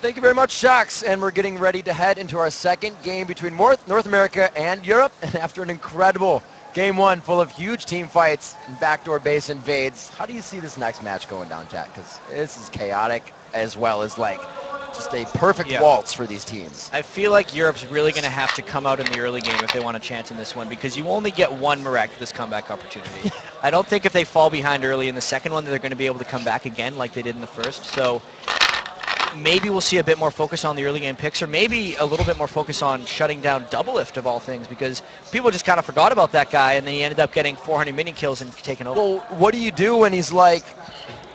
Thank you very much, Shax. And we're getting ready to head into our second game between North America and Europe. And after an incredible Game 1 full of huge team fights and backdoor base invades, how do you see this next match going down, Jack? Because this is chaotic as well as like just a perfect waltz for these teams. I feel like Europe's really going to have to come out in the early game if they want a chance in this one, because you only get one miraculous comeback opportunity. I don't think if they fall behind early in the second one that they're going to be able to come back again like they did in the first. So maybe we'll see a bit more focus on the early game picks, or maybe a little bit more focus on shutting down Doublelift of all things, because people just kind of forgot about that guy, and then he ended up getting 400 minion kills and taking over. Well, what do you do when he's like,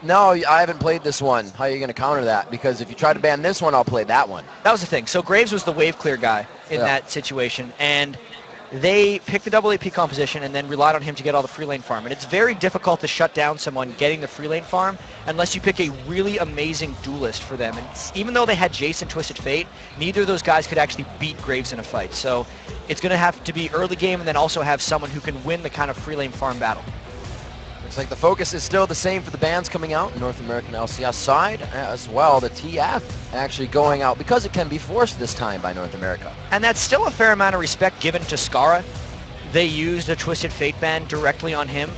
no, I haven't played this one? How are you going to counter that? Because if you try to ban this one, I'll play that one. That was the thing. So Graves was the wave clear guy in that situation, and they picked the double AP composition and then relied on him to get all the free lane farm. And it's very difficult to shut down someone getting the free lane farm unless you pick a really amazing duelist for them. And even though they had Jace and Twisted Fate, neither of those guys could actually beat Graves in a fight. So it's going to have to be early game and then also have someone who can win the kind of free lane farm battle. Looks like the focus is still the same for the bans coming out, North American LCS side as well. The TF actually going out because it can be forced this time by North America. And that's still a fair amount of respect given to Scarra. They used a Twisted Fate ban directly on him.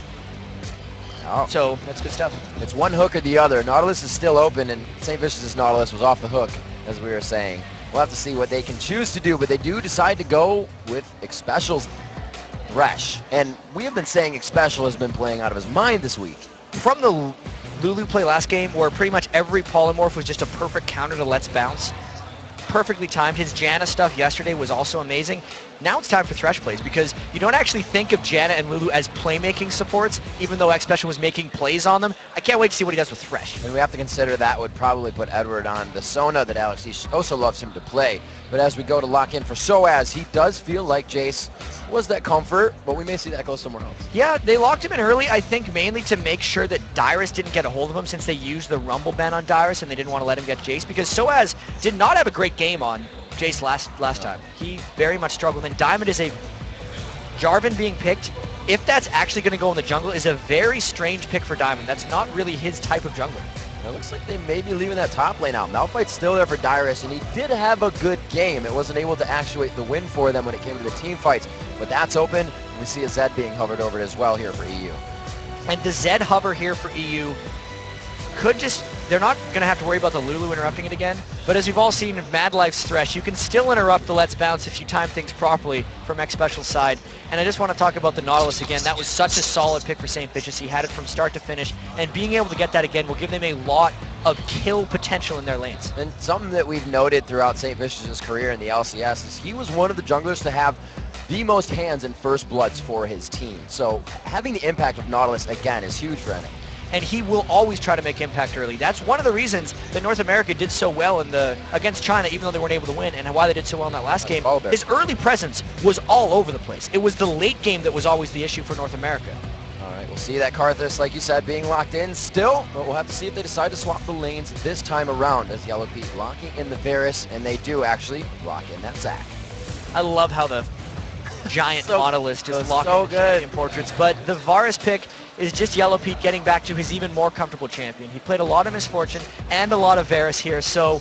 Oh. So that's good stuff. It's one hook or the other. Nautilus is still open, and Saintvicious' Nautilus was off the hook, as we were saying. We'll have to see what they can choose to do, but they do decide to go with Xpecial's Thresh. And we have been saying Xpecial has been playing out of his mind this week. From the Lulu play last game, where pretty much every polymorph was just a perfect counter to Let's Bounce, perfectly timed. His Janna stuff yesterday was also amazing. Now it's time for Thresh plays, because you don't actually think of Janna and Lulu as playmaking supports, even though Xpecial was making plays on them. I can't wait to see what he does with Thresh. And we have to consider that would probably put Edward on the Sona that Alexsei also loves him to play. But as we go to lock in for sOAZ, he does feel like Jace was that comfort, but we may see that go somewhere else. Yeah, they locked him in early, I think mainly to make sure that Dyrus didn't get a hold of him, since they used the Rumble ban on Dyrus and they didn't want to let him get Jace, because sOAZ did not have a great game on Jace last time. He very much struggled, and Diamond is a... Jarvan being picked, if that's actually going to go in the jungle, is a very strange pick for Diamond. That's not really his type of jungler. It looks like they may be leaving that top lane out. Malphite's still there for Dyrus, and he did have a good game. It wasn't able to actuate the win for them when it came to the team fights, but that's open. We see a Zed being hovered over it as well here for EU. And the Zed hover here for EU could just... They're not going to have to worry about the Lulu interrupting it again, but as we've all seen in Mad Life's Thresh, you can still interrupt the Let's Bounce if you time things properly from Xpecial's side. And I just want to talk about the Nautilus again. That was such a solid pick for Saintvicious. He had it from start to finish, and being able to get that again will give them a lot of kill potential in their lanes. And something that we've noted throughout Saintvicious' career in the LCS is he was one of the junglers to have the most hands and first bloods for his team. So having the impact of Nautilus again is huge for him. And he will always try to make impact early. That's one of the reasons that North America did so well in against China, even though they weren't able to win, and why they did so well in that last game. His early presence was all over the place. It was the late game that was always the issue for North America. All right, we'll see that Karthus, like you said, being locked in still, but we'll have to see if they decide to swap the lanes this time around, as Yellowpete locking in the Varus, and they do actually lock in that Zac. I love how the giant Nautilus just locking so the champion portraits, but the Varus pick is just Yellowpete getting back to his even more comfortable champion. He played a lot of Misfortune and a lot of Varus here, so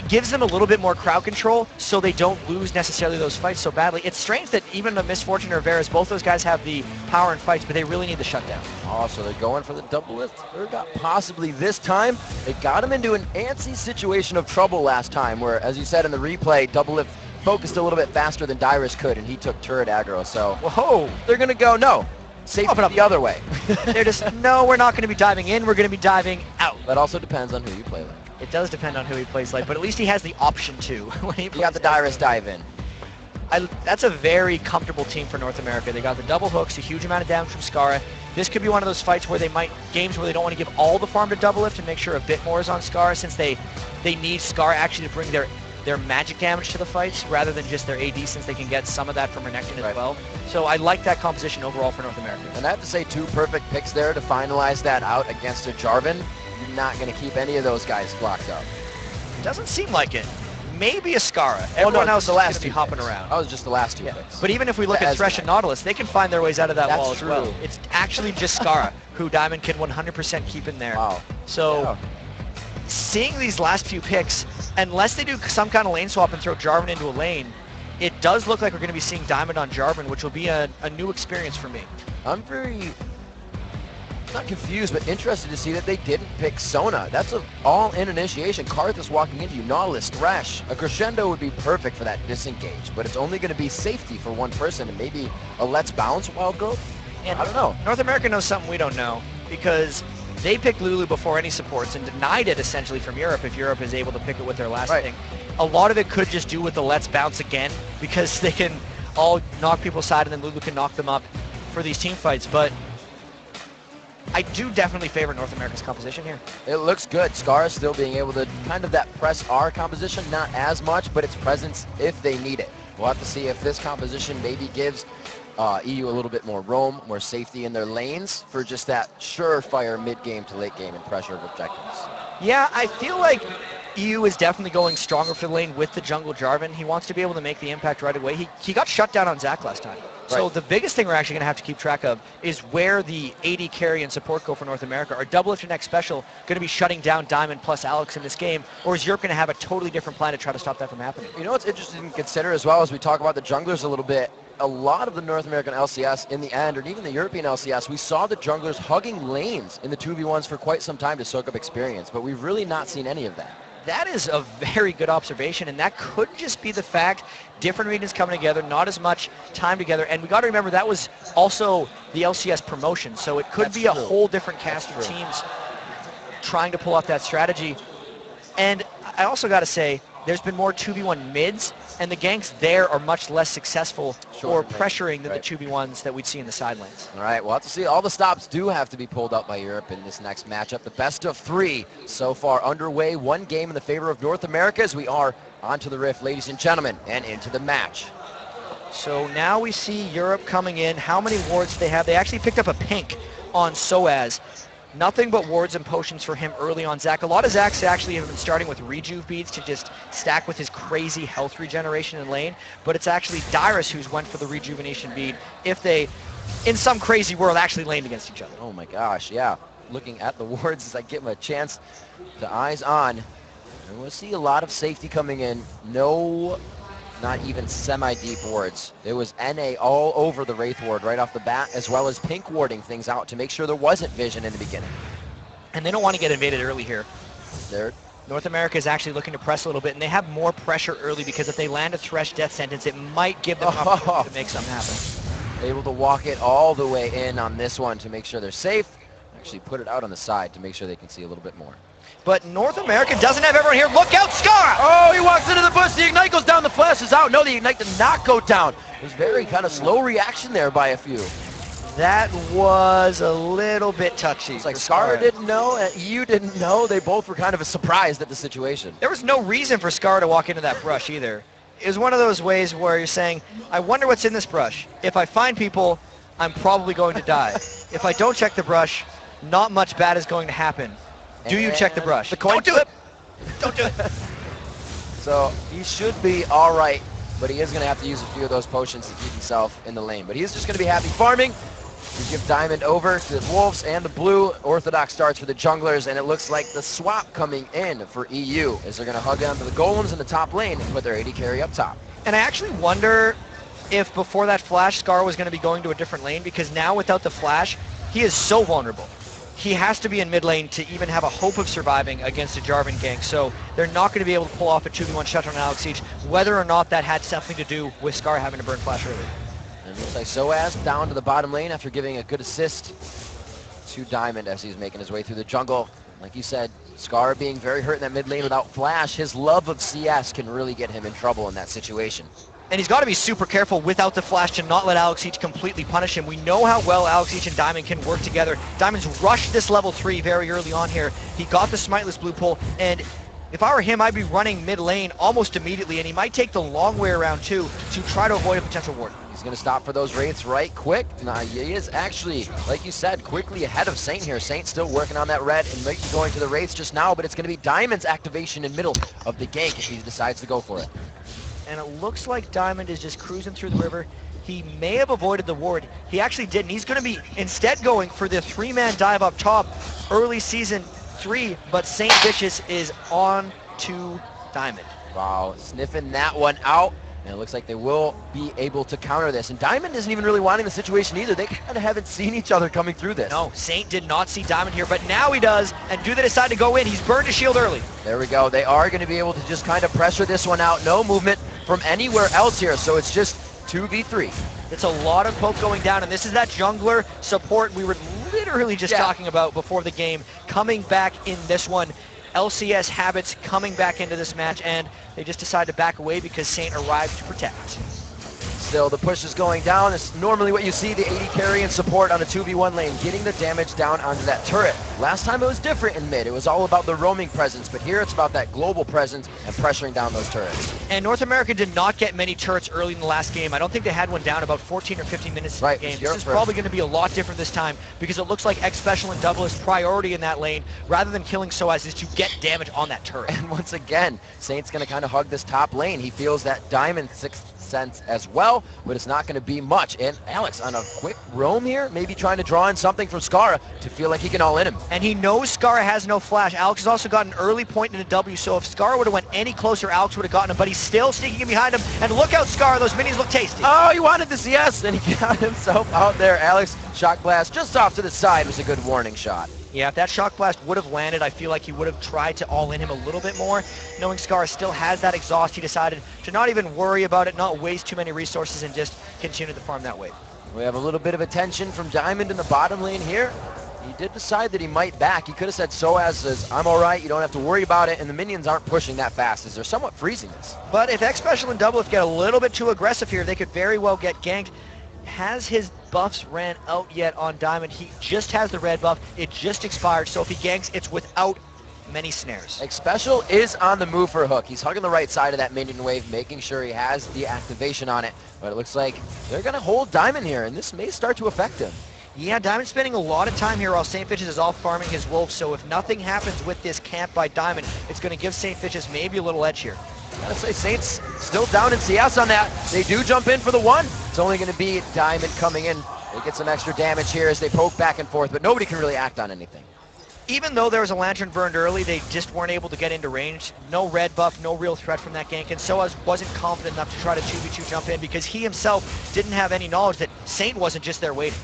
it gives them a little bit more crowd control so they don't lose necessarily those fights so badly. It's strange that even a Misfortune or Varus, both those guys have the power in fights, but they really need the shutdown. Oh, so they're going for the Doublelift. Or possibly this time. They got him into an antsy situation of trouble last time, where, as you said in the replay, Doublelift focused a little bit faster than Dyrus could, and he took turret aggro, so... Whoa! They're going to go, no. Safety the other way. They're just, no, we're not going to be diving in, we're going to be diving out. That also depends on who you play like. It does depend on who he plays like, but at least he has the option to. When he got the Dyrus dive in. That's a very comfortable team for North America. They got the double hooks, a huge amount of damage from Scarra. This could be one of those fights where games where they don't want to give all the farm to Doublelift and make sure a bit more is on Scarra, since they need Scarra actually to bring their magic damage to the fights rather than just their AD, since they can get some of that from Renekton as well. So I like that composition overall for North America. And I have to say, two perfect picks there to finalize that out against a Jarvan. You're not going to keep any of those guys blocked up. Doesn't seem like it. Maybe a Scarra. Everyone else is going to be hopping around. That was just the last two picks. But even if we look at Thresh and Nautilus, they can find their ways out of that wall as well. It's actually just Scarra, who Diamond can 100% keep in there. Wow. So seeing these last few picks, unless they do some kind of lane swap and throw Jarvan into a lane, it does look like we're going to be seeing Diamond on Jarvan, which will be a new experience for me. I'm very, not confused, but interested to see that they didn't pick Sona. That's an all-in initiation. Karthus walking into you, Nautilus, Thresh. A Crescendo would be perfect for that disengage, but it's only going to be safety for one person and maybe a Let's Bounce Wild Growth? And I don't know. North America knows something we don't know, because they picked Lulu before any supports and denied it essentially from Europe if Europe is able to pick it with their last thing. A lot of it could just do with the Let's Bounce again, because they can all knock people aside and then Lulu can knock them up for these team fights. But I do definitely favor North America's composition here. It looks good. Scarra still being able to kind of that press R composition, not as much, but its presence if they need it. We'll have to see if this composition maybe gives EU a little bit more roam, more safety in their lanes for just that surefire mid-game to late game and pressure of objectives. Yeah, I feel like EU is definitely going stronger for the lane with the jungle Jarvan. He wants to be able to make the impact right away. He got shut down on Zac last time. So the biggest thing we're actually going to have to keep track of is where the AD carry and support go for North America. Are Doublelift and Xpecial going to be shutting down Diamond plus Alex in this game, or is Europe going to have a totally different plan to try to stop that from happening? You know what's interesting to consider as well as we talk about the junglers a little bit, a lot of the North American LCS in the end, or even the European LCS, we saw the junglers hugging lanes in the 2v1s for quite some time to soak up experience, but we've really not seen any of that. That is a very good observation, and that could just be the fact different regions coming together, not as much time together, and we got to remember that was also the LCS promotion, so it could be a whole different cast of teams trying to pull off that strategy. And I also got to say, there's been more 2v1 mids, and the ganks there are much less successful or pressuring than the 2v1s that we'd see in the side lanes. All right, we'll have to see. All the stops do have to be pulled up by Europe in this next matchup. The best of 3 so far underway. One game in the favor of North America as we are onto the Rift, ladies and gentlemen, and into the match. So now we see Europe coming in. How many wards do they have? They actually picked up a pink on sOAZ. Nothing but wards and potions for him early on Zac. A lot of Zacs actually have been starting with rejuve beads to just stack with his crazy health regeneration in lane, but it's actually Dyrus who's went for the rejuvenation bead if they, in some crazy world, actually laned against each other. Oh my gosh, yeah. Looking at the wards as I give him a chance to eyes on. And we'll see a lot of safety coming in. No, not even semi-deep wards. There was NA all over the Wraith ward right off the bat, as well as pink warding things out to make sure there wasn't vision in the beginning. And they don't want to get invaded early here. There. North America is actually looking to press a little bit, and they have more pressure early because if they land a Thresh death sentence, it might give them opportunity to make something happen. Able to walk it all the way in on this one to make sure they're safe. Actually put it out on the side to make sure they can see a little bit more. But North America doesn't have everyone here. Look out, Scarra! Oh, he walks into the bush. The Ignite goes down. The flash is out. No, the Ignite did not go down. It was very kind of slow reaction there by a few. That was a little bit touchy. It's like Scarra didn't know, and you didn't know. They both were kind of surprised at the situation. There was no reason for Scarra to walk into that brush either. It was one of those ways where you're saying, I wonder what's in this brush. If I find people, I'm probably going to die. If I don't check the brush, not much bad is going to happen. Do you check the brush? The coin Don't do it! Don't do it! So he should be all right, but he is going to have to use a few of those potions to keep himself in the lane. But he's just going to be happy farming. We give Diamond over to the Wolves and the blue. Orthodox starts for the junglers, and it looks like the swap coming in for EU as they're going to hug onto the golems in the top lane and put their AD carry up top. And I actually wonder if before that flash, Scarra was going to be going to a different lane, because now without the flash, he is so vulnerable. He has to be in mid lane to even have a hope of surviving against a Jarvan gank, so they're not going to be able to pull off a 2v1 shutdown on Alexsei, whether or not that had something to do with Scarra having to burn flash early. And it looks like sOAZ down to the bottom lane after giving a good assist to Diamond as he's making his way through the jungle. Like you said, Scarra being very hurt in that mid lane without flash, his love of CS can really get him in trouble in that situation. And he's got to be super careful without the flash to not let Alexsei completely punish him. We know how well Alexsei and Diamond can work together. Diamond's rushed this level 3 very early on here. He got the smiteless blue pull, and if I were him, I'd be running mid lane almost immediately, and he might take the long way around too to try to avoid a potential ward. He's going to stop for those wraiths right quick. Now, he is actually, like you said, quickly ahead of Saint here. Saint still working on that red and might be going to the wraiths just now, but it's going to be Diamond's activation in middle of the gank if he decides to go for it. And it looks like Diamond is just cruising through the river. He may have avoided the ward. He actually didn't. He's going to be instead going for the 3-man dive up top. Early season 3, but Saintvicious is on to Diamond. Wow, sniffing that one out. And it looks like they will be able to counter this. And Diamond isn't even really wanting the situation either. They kind of haven't seen each other coming through this. No, Saint did not see Diamond here, but now he does. And do they decide to go in? He's burned his shield early. There we go. They are going to be able to just kind of pressure this one out. No movement from anywhere else here. So it's just 2v3. It's a lot of poke going down, and this is that jungler support we were literally just talking about before the game, coming back in this one. LCS habits coming back into this match, and they just decide to back away because Saint arrived to protect. Still, the push is going down. It's normally what you see, the 80 carry and support on a 2v1 lane, getting the damage down onto that turret. Last time it was different in mid. It was all about the roaming presence, but here it's about that global presence and pressuring down those turrets. And North America did not get many turrets early in the last game. I don't think they had one down about 14 or 15 minutes in the game. This is probably going to be a lot different this time because it looks like Xpecial and Doublelift's priority in that lane, rather than killing sOAZ, is to get damage on that turret. And once again, Saint's going to kind of hug this top lane. He feels that Diamond 6th sense as well, but it's not going to be much. And Alex on a quick roam here, maybe trying to draw in something from Scarra to feel like he can all in him. And he knows Scarra has no flash. Alex has also got an early point in a W, so if Scarra would have went any closer, Alex would have gotten him, but he's still sneaking in behind him. And look out, Scarra, those minis look tasty. Oh, he wanted the CS, and he got himself out there. Alex, shock blast just off to the side was a good warning shot. Yeah, if that shock blast would have landed, I feel like he would have tried to all in him a little bit more. Knowing Scarra still has that exhaust, he decided to not even worry about it, not waste too many resources, and just continue to farm that wave. We have a little bit of attention from Diamond in the bottom lane here. He did decide that he might back. He could have said sOAZ says, I'm all right, you don't have to worry about it, and the minions aren't pushing that fast as they're somewhat freezing this. But if Xpecial and Doublelift get a little bit too aggressive here, they could very well get ganked. Has his buffs ran out yet on Diamond? He just has the red buff. It just expired, so if he ganks, it's without many snares. Xpecial is on the move for a hook. He's hugging the right side of that minion wave, making sure he has the activation on it. But it looks like they're going to hold Diamond here, and this may start to affect him. Yeah, Diamond's spending a lot of time here while Saintvicious is all farming his wolves, so if nothing happens with this camp by Diamond, it's going to give Saintvicious maybe a little edge here. Gotta say, Saints still down in CS on that. They do jump in for the one. It's only going to be Diamond coming in. They get some extra damage here as they poke back and forth, but nobody can really act on anything. Even though there was a lantern burned early, they just weren't able to get into range. No red buff, no real threat from that gank, and sOAZ wasn't confident enough to try to 2v2 jump in because he himself didn't have any knowledge that Saint wasn't just there waiting.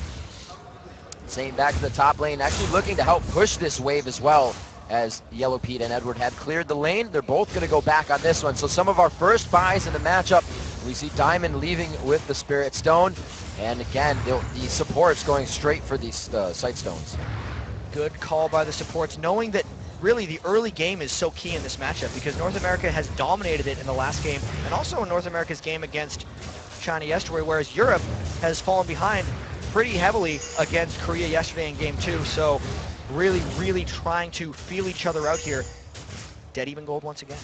Saint back to the top lane, actually looking to help push this wave as well, as Yellowpete and Edward had cleared the lane. They're both going to go back on this one. So some of our first buys in the matchup, we see Diamond leaving with the Spirit Stone. And again, the supports going straight for these Sight Stones. Good call by the supports, knowing that really the early game is so key in this matchup because North America has dominated it in the last game and also in North America's game against China yesterday, whereas Europe has fallen behind pretty heavily against Korea yesterday in game 2. So really trying to feel each other out here. Dead even gold once again.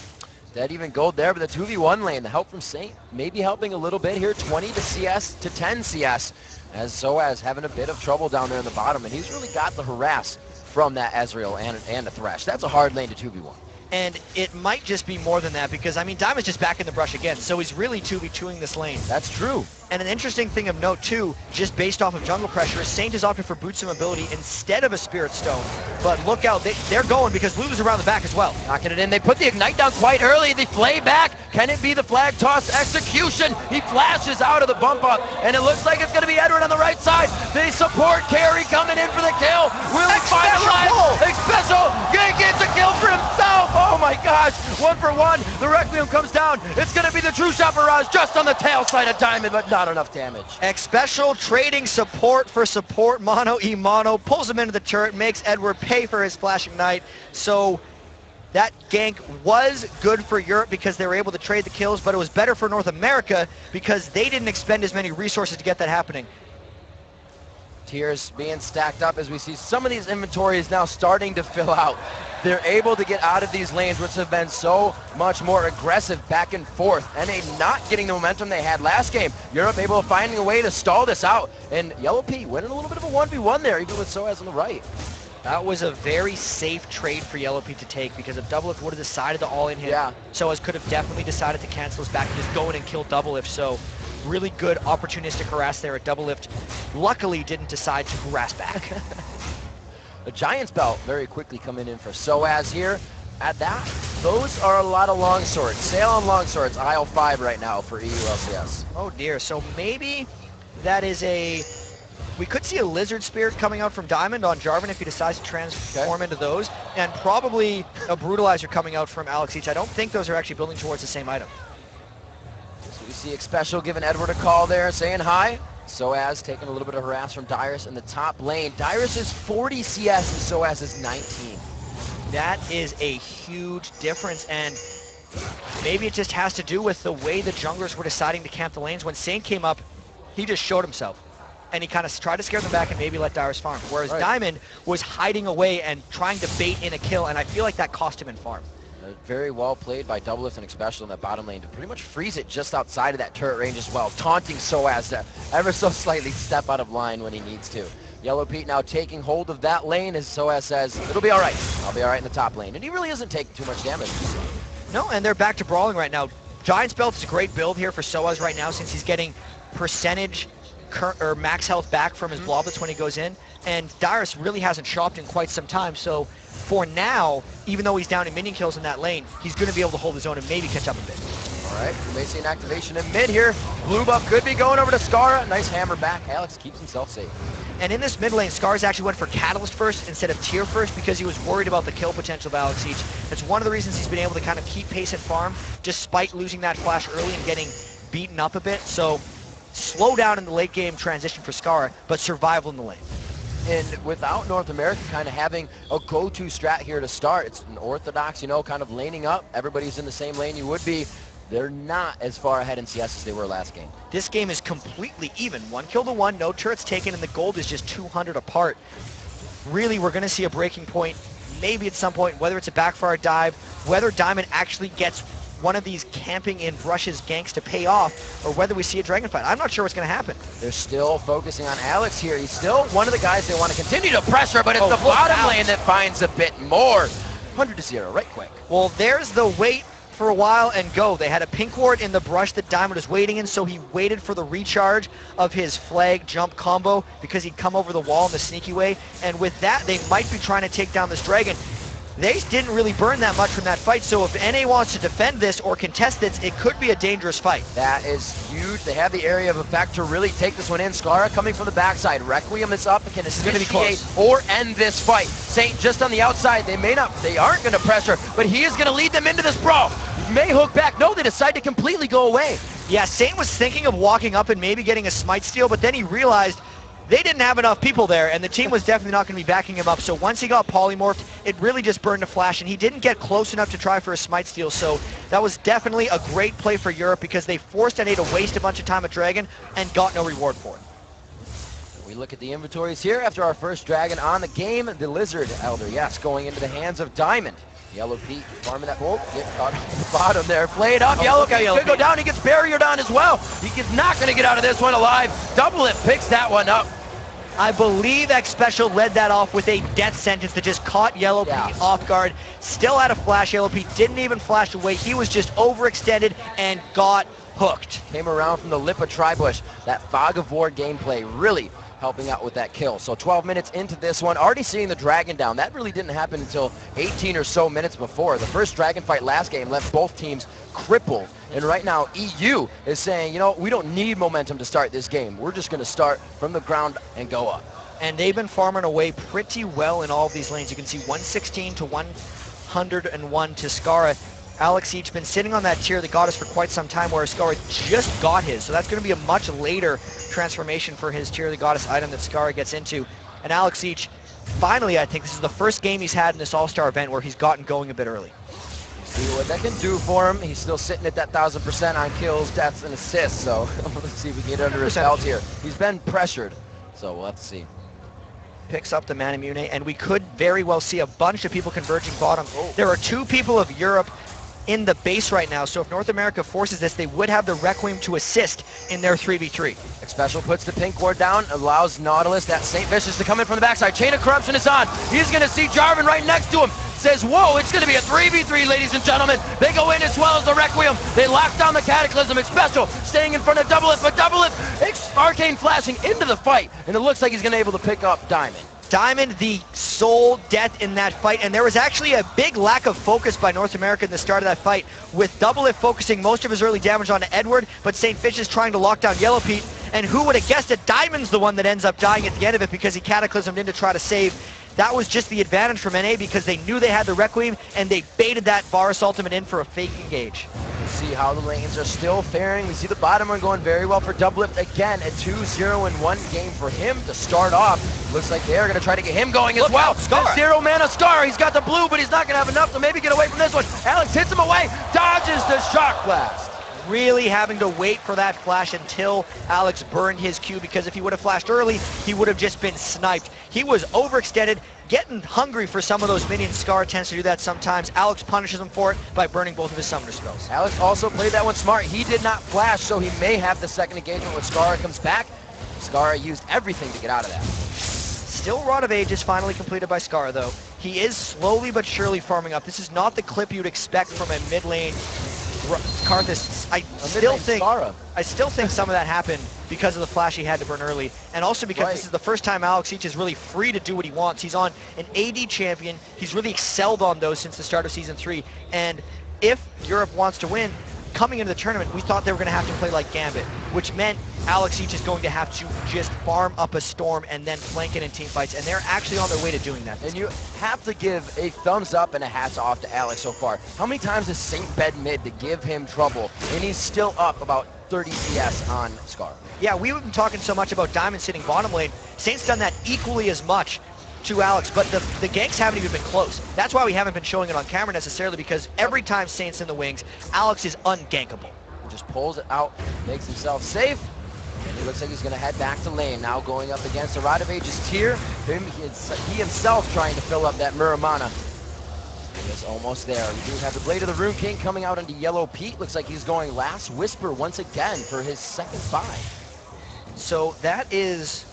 Dead even gold there, but the 2v1 lane, the help from Saint maybe helping a little bit here. 20 to CS to 10 CS, as sOAZ having a bit of trouble down there in the bottom, and he's really got the harass from that Ezreal and the Thresh. That's a hard lane to 2v1. And it might just be more than that because, I mean, Diamond's just back in the brush again, so he's really 2v2ing this lane. That's true. And an interesting thing of note, too, just based off of jungle pressure, is Saint has opted for Boots of Mobility instead of a Spirit Stone. But look out, they're going because Lulu's around the back as well. Knocking it in. They put the Ignite down quite early. They flay back. Can it be the flag toss execution? He flashes out of the bump up, and it looks like it's going to be Edward on the right side. The support carry coming in for the kill. Will he find a line? Xpecial gets a kill for himself. Oh my gosh. 1 for 1. The Requiem comes down. It's going to be the True Shot Barrage just on the tail side of Diamond, but not enough damage. Xpecial trading support for support, mono e mono, pulls him into the turret, makes Edward pay for his Flash Ignite. So that gank was good for Europe because they were able to trade the kills, but it was better for North America because they didn't expend as many resources to get that happening. Tears being stacked up as we see some of these inventories now starting to fill out. They're able to get out of these lanes, which have been so much more aggressive back and forth, and they not getting the momentum they had last game. Europe able to finding a way to stall this out, and Yellowpete winning a little bit of a 1v1 there, even with sOAZ on the right. That was a very safe trade for Yellowpete to take because if Doublelift would have decided to all in him, sOAZ could have definitely decided to cancel his back and just go in and kill Doublelift. So really good opportunistic harass there at Doublelift. Luckily didn't decide to harass back. The Giant's Belt very quickly coming in for sOAZ here. At that, those are a lot of longswords. Sail on longswords, aisle 5 right now for EU LCS. Oh dear, so maybe that is we could see a Lizard Spirit coming out from Diamond on Jarvan if he decides to transform into those, and probably a Brutalizer coming out from Alexsei. I don't think those are actually building towards the same item. So we see Xpecial giving Edward a call there, saying hi. sOAZ taking a little bit of harass from Dyrus in the top lane. Dyrus is 40 CS and sOAZ is 19. That is a huge difference, and maybe it just has to do with the way the junglers were deciding to camp the lanes. When Saint came up, he just showed himself, and he kind of tried to scare them back and maybe let Dyrus farm, whereas Diamond was hiding away and trying to bait in a kill, and I feel like that cost him in farm. Very well played by Doublelift and Xpecial in that bottom lane to pretty much freeze it just outside of that turret range as well, taunting sOAZ to ever so slightly step out of line when he needs to. Yellowpete now taking hold of that lane as sOAZ says, it'll be all right. I'll be all right in the top lane. And he really isn't taking too much damage. No, and they're back to brawling right now. Giant's Belt is a great build here for sOAZ right now since he's getting percentage or max health back from his bloblets when he goes in. And Dyrus really hasn't shopped in quite some time, so for now, even though he's down in minion kills in that lane, he's going to be able to hold his own and maybe catch up a bit. All right, we may see an activation in mid here. Blue buff could be going over to Scarra. Nice hammer back. Alex keeps himself safe. And in this mid lane, Scarra's actually went for Catalyst first instead of Tier first because he was worried about the kill potential of Alexsei. That's one of the reasons he's been able to kind of keep pace at farm despite losing that flash early and getting beaten up a bit. So slow down in the late game transition for Scarra, but survival in the lane. And without North America kind of having a go-to strat here to start, it's an orthodox, you know, kind of laning up. Everybody's in the same lane you would be. They're not as far ahead in CS as they were last game. This game is completely even. 1 kill to 1, no turrets taken, and the gold is just 200 apart. Really, we're going to see a breaking point, maybe at some point, whether it's a backfire dive, whether Diamond actually gets one of these camping in brushes ganks to pay off, or whether we see a dragon fight. I'm not sure what's going to happen. They're still focusing on Alex here. He's still one of the guys they want to continue to pressure, but it's the bottom lane that finds a bit more. 100-0, right quick. Well, there's the wait for a while and go. They had a pink ward in the brush that Diamond was waiting in, so he waited for the recharge of his flag jump combo because he'd come over the wall in the sneaky way, and with that, they might be trying to take down this dragon. They didn't really burn that much from that fight, so if NA wants to defend this or contest this, it could be a dangerous fight. That is huge. They have the area of effect to really take this one in. Scarra coming from the backside. Requiem is up. Can initiate or end this fight. Saint just on the outside. They aren't going to pressure, but he is going to lead them into this brawl. May hook back. No, they decide to completely go away. Yeah, Saint was thinking of walking up and maybe getting a smite steal, but then he realized they didn't have enough people there, and the team was definitely not going to be backing him up. So once he got polymorphed, it really just burned a flash, and he didn't get close enough to try for a smite steal. So that was definitely a great play for Europe because they forced NA to waste a bunch of time at Dragon and got no reward for it. We look at the inventories here after our first Dragon on the game. The Lizard Elder, yes, going into the hands of Diamond. Yellowpete farming that bolt, get caught on the bottom there, played up. Yellowpete could go down, he gets barriered on as well. He is not going to get out of this one alive. Doublelift picks that one up. I believe Xpecial led that off with a death sentence that just caught Yellowpete off guard. Still had a flash. Yellowpete didn't even flash away. He was just overextended and got hooked. Came around from the lip of Tribush. That Fog of War gameplay really helping out with that kill. So 12 minutes into this one, already seeing the dragon down. That really didn't happen until 18 or so minutes before. The first dragon fight last game left both teams crippled. And right now, EU is saying, you know, we don't need momentum to start this game. We're just going to start from the ground and go up. And they've been farming away pretty well in all of these lanes. You can see 116 to 101 to Scarra. Alexsei's been sitting on that tier that got us for quite some time, whereas Scarra just got his. So that's going to be a much later transformation for his tier the goddess item that Scarra gets into. And Alexsei, finally, I think this is the first game he's had in this All-Star event where he's gotten going a bit early. See what that can do for him. He's still sitting at that 1,000% on kills, deaths, and assists. So let's see if we can get under his belt here. He's been pressured, so we'll have to see. Picks up the Manamune, and we could very well see a bunch of people converging bottom. There are 2 people of Europe in the base right now, so if North America forces this, they would have the Requiem to assist in their 3v3. Xpecial puts the pink ward down, allows Nautilus, that Saintvicious, to come in from the backside. Chain of Corruption is on. He's going to see Jarvan right next to him. Says, whoa, it's going to be a 3v3, ladies and gentlemen. They go in as well as the Requiem. They lock down the Cataclysm. Xpecial staying in front of Doublelift, but Doublelift, Arcane flashing into the fight, and it looks like he's going to be able to pick up Diamond. Diamond, the sole death in that fight, and there was actually a big lack of focus by North America in the start of that fight, with Doublelift focusing most of his early damage onto Edward, but Saintvicious trying to lock down Yellowpete, and who would have guessed that Diamond's the one that ends up dying at the end of it because he cataclysmed in to try to save. That was just the advantage for NA because they knew they had the Requiem, and they baited that Varus ultimate in for a fake engage. See how the lanes are still faring. We see the bottom one going very well for Doublelift again. A 2-0-1 game for him to start off. Looks like they're going to try to get him going as well. Scarra. 0 mana Scarra. He's got the blue, but he's not going to have enough to maybe get away from this one. Alex hits him away, dodges the shock blast. Really having to wait for that flash until Alex burned his Q, because if he would have flashed early, he would have just been sniped. He was overextended, getting hungry for some of those minions. Scarra tends to do that sometimes. Alex punishes him for it by burning both of his summoner spells. Alex also played that one smart. He did not flash, so he may have the second engagement when Scarra comes back. Scarra used everything to get out of that. Still Rod of Ages finally completed by Scarra, though. He is slowly but surely farming up. This is not the clip you'd expect from a mid lane Karthus. I still think some of that happened because of the flash he had to burn early, and also because this is the first time Alexsei is really free to do what he wants. He's on an AD champion. He's really excelled on those since the start of Season 3, and if Europe wants to win, coming into the tournament, we thought they were going to have to play like Gambit, which meant Alexsei is going to have to just farm up a storm and then flank it in team fights, and they're actually on their way to doing that. And you have to give a thumbs up and a hats off to Alex so far. How many times has Saint bed mid to give him trouble, and he's still up about 30 CS on Scarra? Yeah, we've been talking so much about Diamond sitting bottom lane. Saint's done that equally as much to Alex, but the ganks haven't even been close. That's why we haven't been showing it on camera necessarily, because every time Saint's in the wings, Alex is ungankable. He just pulls it out, makes himself safe, and he looks like he's going to head back to lane. Now going up against a Rod of Ages tier, he himself trying to fill up that Muramana. He is almost there. We do have the Blade of the Rune King coming out into Yellowpete. Looks like he's going Last Whisper once again for his second buy. So that is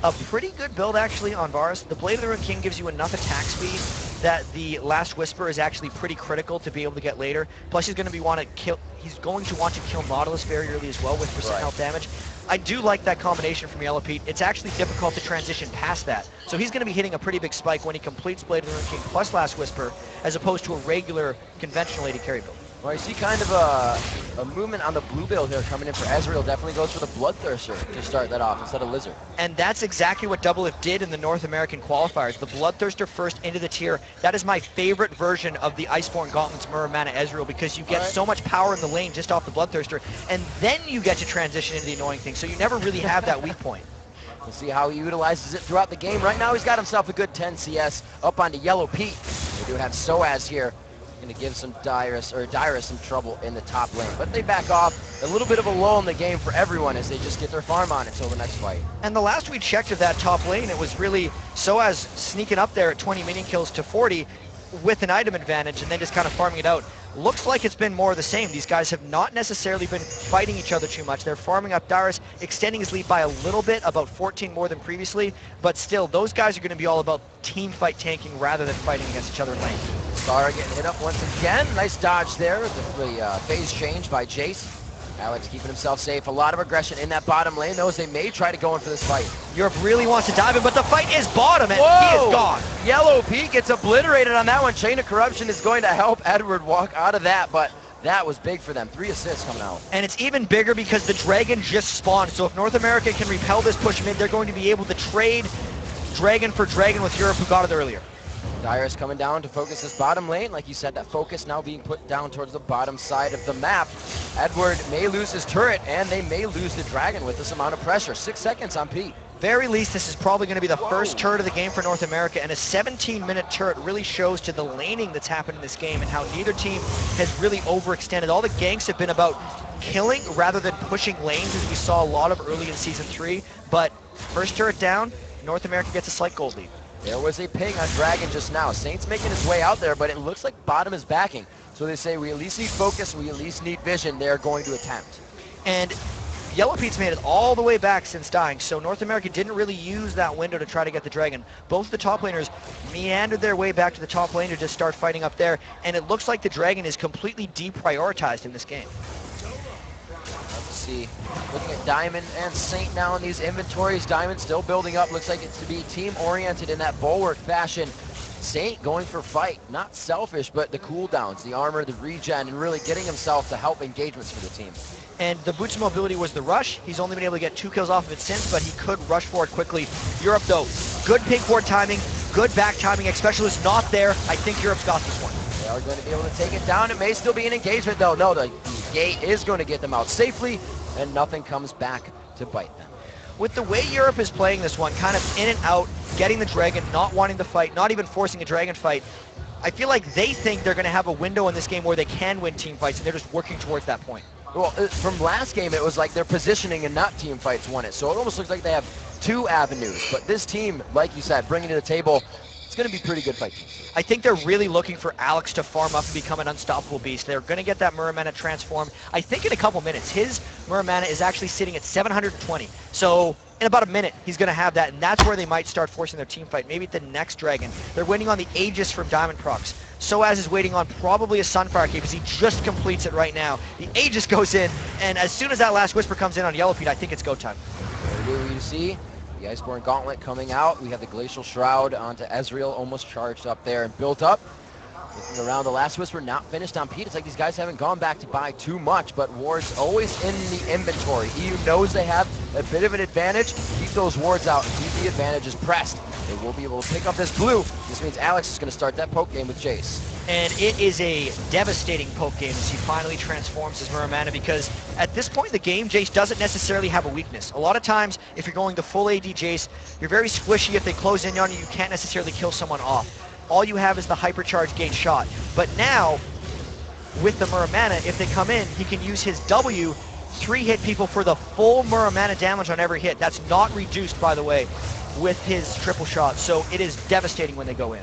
a pretty good build actually on Varus. The Blade of the Rune King gives you enough attack speed that the Last Whisper is actually pretty critical to be able to get later. Plus he's going to want to kill Nautilus very early as well with percent health damage. I do like that combination from Yellowpete. It's actually difficult to transition past that. So he's going to be hitting a pretty big spike when he completes Blade of the Rune King plus Last Whisper, as opposed to a regular conventional AD carry build. Well, I see kind of a movement on the blue build here coming in for Ezreal. Definitely goes for the Bloodthirster to start that off instead of Lizard. And that's exactly what Doublelift did in the North American qualifiers. The Bloodthirster first into the tier. That is my favorite version of the Iceborne Gauntlet's Muramana Ezreal, because you get so much power in the lane just off the Bloodthirster, and then you get to transition into the annoying thing, so you never really have that weak point. We'll see how he utilizes it throughout the game. Right now he's got himself a good 10 CS up onto Yellowpete. We do have sOAZ here. Going to give some Dyrus some trouble in the top lane, but they back off. A little bit of a lull in the game for everyone as they just get their farm on until the next fight. And the last we checked of that top lane, it was really sOAZ sneaking up there at 20 minion kills to 40 with an item advantage, and then just kind of farming it out. Looks like it's been more of the same. These guys have not necessarily been fighting each other too much. They're farming up Dyrus, extending his lead by a little bit, about 14 more than previously, but still, those guys are going to be all about team fight tanking rather than fighting against each other in lane. Scarra getting hit up once again. Nice dodge there. The phase change by Jace. Alex keeping himself safe. A lot of aggression in that bottom lane. Those they may try to go in for this fight. Europe really wants to dive in, but the fight is bottom, and he is gone. Yellowpete gets obliterated on that one. Chain of Corruption is going to help Edward walk out of that, but that was big for them. 3 assists coming out. And it's even bigger because the Dragon just spawned. So if North America can repel this push mid, they're going to be able to trade Dragon for Dragon with Europe, who got it earlier. Dyrus coming down to focus this bottom lane. Like you said, that focus now being put down towards the bottom side of the map. Edward may lose his turret, and they may lose the Dragon with this amount of pressure. 6 seconds on Pete. Very least, this is probably going to be the first turret of the game for North America, and a 17-minute turret really shows to the laning that's happened in this game and how neither team has really overextended. All the ganks have been about killing rather than pushing lanes, as we saw a lot of early in Season 3, but first turret down, North America gets a slight gold lead. There was a ping on Dragon just now. Saint's making his way out there, but it looks like bottom is backing. So they say we at least need focus, we at least need vision. They're going to attempt. And Yellowpete's made it all the way back since dying, so North America didn't really use that window to try to get the Dragon. Both the top laners meandered their way back to the top lane to just start fighting up there, and it looks like the Dragon is completely deprioritized in this game. see. Looking at Diamond and Saint now in these inventories. Diamond still building up. Looks like it's to be team-oriented in that bulwark fashion. Saint going for fight. Not selfish, but the cooldowns, the armor, the regen, and really getting himself to help engagements for the team. And the boots of mobility was the rush. He's only been able to get 2 kills off of it since, but he could rush forward quickly. Europe, though, good pink forward timing, good back timing. Xpecial is not there. I think Europe's got this one. They are going to be able to take it down. It may still be an engagement, though. No, the gate is going to get them out safely, and nothing comes back to bite them. With the way Europe is playing this one, kind of in and out, getting the dragon, not wanting to fight, not even forcing a dragon fight, I feel like they think they're going to have a window in this game where they can win team fights, and they're just working towards that point. Well, from last game, it was like their positioning and not team fights won it. So it almost looks like they have 2 avenues. But this team, like you said, bringing to the table, it's going to be pretty good fight teams. I think they're really looking for Alex to farm up and become an unstoppable beast. They're going to get that Muramana transform, I think, in a couple minutes. His Muramana is actually sitting at 720. So in about a minute, he's going to have that, and that's where they might start forcing their team fight. Maybe at the next dragon. They're waiting on the Aegis from Diamond Procs. sOAZ is waiting on probably a Sunfire Cave because he just completes it right now. The Aegis goes in, and as soon as that last Whisper comes in on Yellowpete, I think it's go time. There you see the Iceborne Gauntlet coming out. We have the Glacial Shroud onto Ezreal, almost charged up there and built up. Looking around, the last Whisper not finished on Pete. It's like these guys haven't gone back to buy too much, but wards always in the inventory. EU knows they have a bit of an advantage. Keep those wards out and keep the advantages pressed. They will be able to pick up this blue. This means Alex is going to start that poke game with Jace. And it is a devastating poke game as he finally transforms his Muramana, because at this point in the game, Jace doesn't necessarily have a weakness. A lot of times, if you're going to full AD Jace, you're very squishy. If they close in on you, you can't necessarily kill someone off. All you have is the hypercharge gate shot. But now, with the Muramana, if they come in, he can use his W, 3-hit people for the full Muramana damage on every hit. That's not reduced, by the way, with his triple shot. So it is devastating when they go in.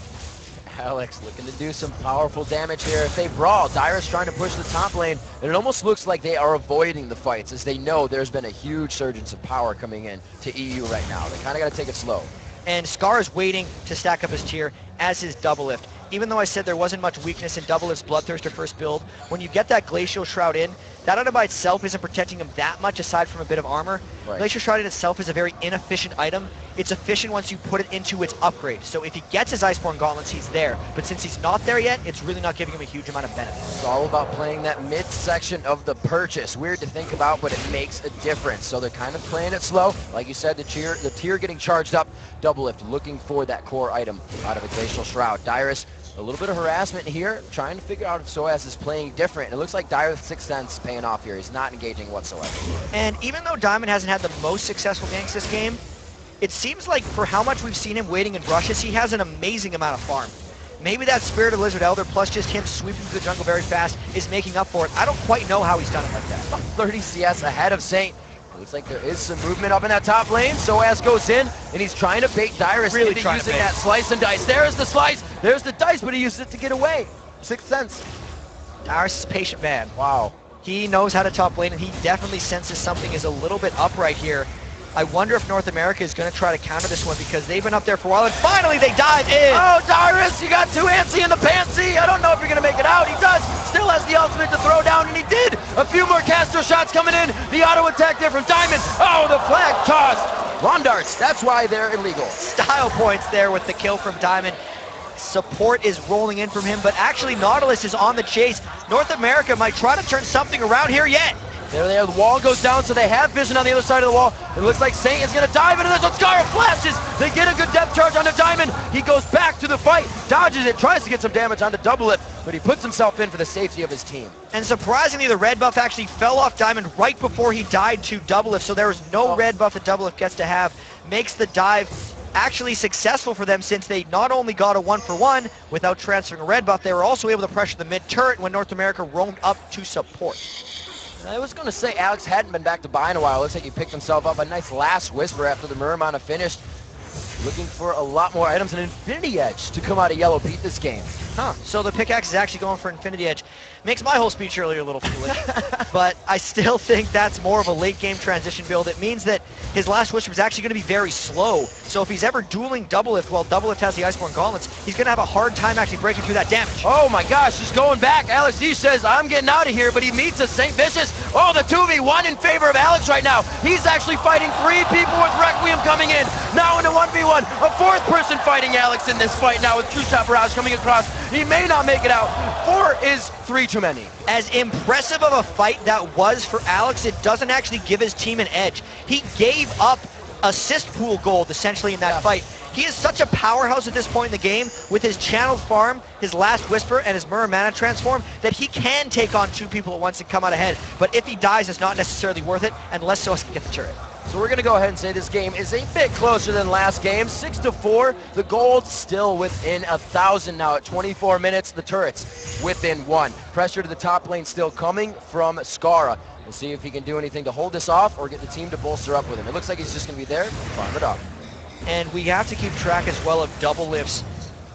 Alex looking to do some powerful damage here. If they brawl, Dyrus trying to push the top lane, and it almost looks like they are avoiding the fights as they know there's been a huge surge of power coming in to EU right now. They kind of got to take it slow. And Scarra is waiting to stack up his tier as his Doublelift. Even though I said there wasn't much weakness in Doublelift's Bloodthirster first build, when you get that Glacial Shroud in, that item by itself isn't protecting him that much aside from a bit of armor. Right. Glacial Shroud in itself is a very inefficient item. It's efficient once you put it into its upgrade. So if he gets his Iceborne Gauntlets, he's there. But since he's not there yet, it's really not giving him a huge amount of benefit. It's all about playing that mid-section of the purchase. Weird to think about, but it makes a difference. So they're kind of playing it slow. Like you said, the tier getting charged up. Doublelift looking for that core item out of a Glacial Shroud. Dyrus, a little bit of harassment here, trying to figure out if sOAZ is playing different. It looks like Dyrus' Sixth Sense paying off here. He's not engaging whatsoever. And even though Diamond hasn't had the most successful ganks this game, it seems like for how much we've seen him waiting in rushes, he has an amazing amount of farm. Maybe that Spirit of Lizard Elder plus just him sweeping through the jungle very fast is making up for it. I don't quite know how he's done it like that. 30 CS ahead of Saint. Looks like there is some movement up in that top lane. sOAZ goes in, and he's trying to bait Dyrus into using that slice and dice. There's the slice, there's the dice, but he used it to get away. Sixth Sense. Dyrus is a patient man. Wow. He knows how to top lane, and he definitely senses something is a little bit up right here. I wonder if North America is going to try to counter this one, because they've been up there for a while, and finally they dive in! Oh, Dyrus, you got too antsy in the pantsy. I don't know if you're going to make it out. He does. Still has the ultimate to throw down, and he did. A few more caster shots coming in. The auto attack there from Diamond. Oh, the flag tossed. Lawn darts, that's why they're illegal. Style points there with the kill from Diamond. Support is rolling in from him, but actually Nautilus is on the chase. North America might try to turn something around here yet. There, the wall goes down, so they have vision on the other side of the wall. It looks like Saint is going to dive into this. Scarra flashes. They get a good depth charge onto Diamond. He goes back to the fight, dodges it, tries to get some damage onto Doublelift, but he puts himself in for the safety of his team. And surprisingly, the red buff actually fell off Diamond right before he died to Doublelift, so there was no red buff that Doublelift gets to have. Makes the dive actually successful for them, since they not only got a 1-for-1 without transferring a red buff, they were also able to pressure the mid turret when North America roamed up to support. I was going to say Alex hadn't been back to buy in a while. Looks like he picked himself up a nice last Whisper after the Muramana finished. Looking for a lot more items and Infinity Edge to come out of Yellowpete this game. Huh. So the pickaxe is actually going for Infinity Edge. Makes my whole speech earlier a little foolish. But I still think that's more of a late game transition build. It means that his last Whisper is actually going to be very slow. So if he's ever dueling Doublelift while Doublelift has the Iceborne Gauntlets, he's going to have a hard time actually breaking through that damage. Oh my gosh, just going back. Alexsei says, I'm getting out of here, but he meets a Saintvicious. Oh, the 2v1 in favor of Alex right now. He's actually fighting 3 people with Requiem coming in. Now in a 1v1, a 4th person fighting Alex in this fight now with True Shot Barrage coming across. He may not make it out. 4 is 3 too many. As impressive of a fight that was for Alex, it doesn't actually give his team an edge. He gave up assist pool gold essentially in that fight. He is such a powerhouse at this point in the game with his channeled farm, his last Whisper, and his Mirror Mana transform that he can take on 2 people at once and come out ahead. But if he dies, it's not necessarily worth it unless sOAZ can get the turret. So we're going to go ahead and say this game is a bit closer than last game. 6-4. The gold still within 1,000 now at 24 minutes. The turrets within 1. Pressure to the top lane still coming from Scarra. We'll see if he can do anything to hold this off or get the team to bolster up with him. It looks like he's just going to be there. Farm it up. And we have to keep track as well of Doublelift's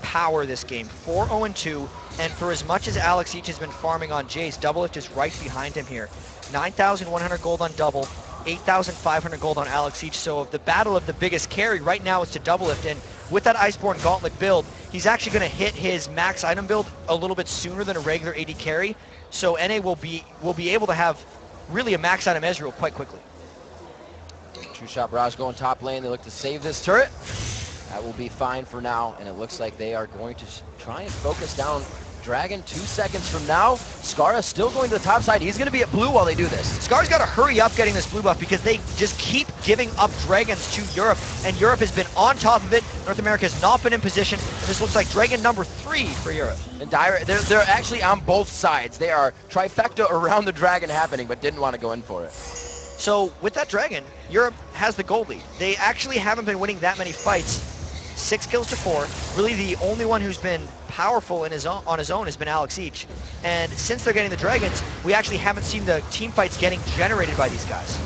power this game. 4-0-2. And for as much as Alexsei has been farming on Jace, Doublelift is right behind him here. 9,100 gold on Double. 8,500 gold on Alexsei. So of the battle of the biggest carry right now is to Doublelift, and with that Iceborne Gauntlet build, he's actually going to hit his max item build a little bit sooner than a regular AD carry. So NA will be able to have really a max item Ezreal quite quickly. True Shot Barrage going top lane. They look to save this turret. That will be fine for now, and it looks like they are going to try and focus down Dragon 2 seconds from now. Scarra still going to the top side. He's going to be at blue while they do this. Scarra's got to hurry up getting this blue buff because they just keep giving up dragons to Europe, and Europe has been on top of it. North America has not been in position. This looks like dragon number 3 for Europe. And Dyrus, they're actually on both sides. They are trifecta around the dragon happening, but didn't want to go in for it. So with that dragon, Europe has the gold lead. They actually haven't been winning that many fights. 6 kills to 4. Really the only one who's been powerful in on his own has been Alexsei. And since they're getting the dragons, we actually haven't seen the team fights getting generated by these guys.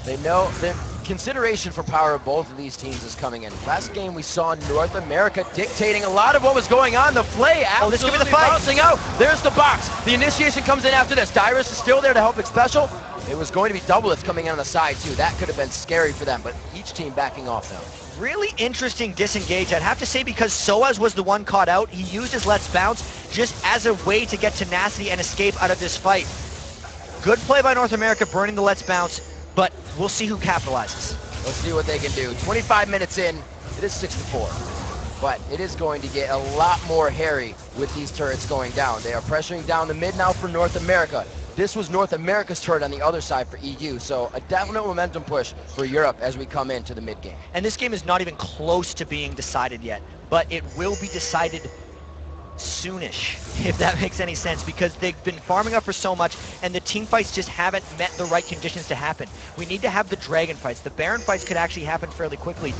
They know the consideration for power of both of these teams is coming in. Last game we saw North America dictating a lot of what was going on. The play absolutely bouncing out. There's the box. The initiation comes in after this. Dyrus is still there to help Xpecial. It was going to be Doublelift coming in on the side too. That could have been scary for them, but each team backing off now. Really interesting disengage, I'd have to say, because sOAZ was the one caught out. He used his Let's Bounce just as a way to get tenacity and escape out of this fight. Good play by North America, burning the Let's Bounce, but we'll see who capitalizes. Let's see what they can do. 25 minutes in, it is 6-4. But it is going to get a lot more hairy with these turrets going down. They are pressuring down the mid now for North America. This was North America's turret on the other side for EU, so a definite momentum push for Europe as we come into the mid game. And this game is not even close to being decided yet, but it will be decided soonish, if that makes any sense, because they've been farming up for so much, and the team fights just haven't met the right conditions to happen. We need to have the dragon fights. The Baron fights could actually happen fairly quickly.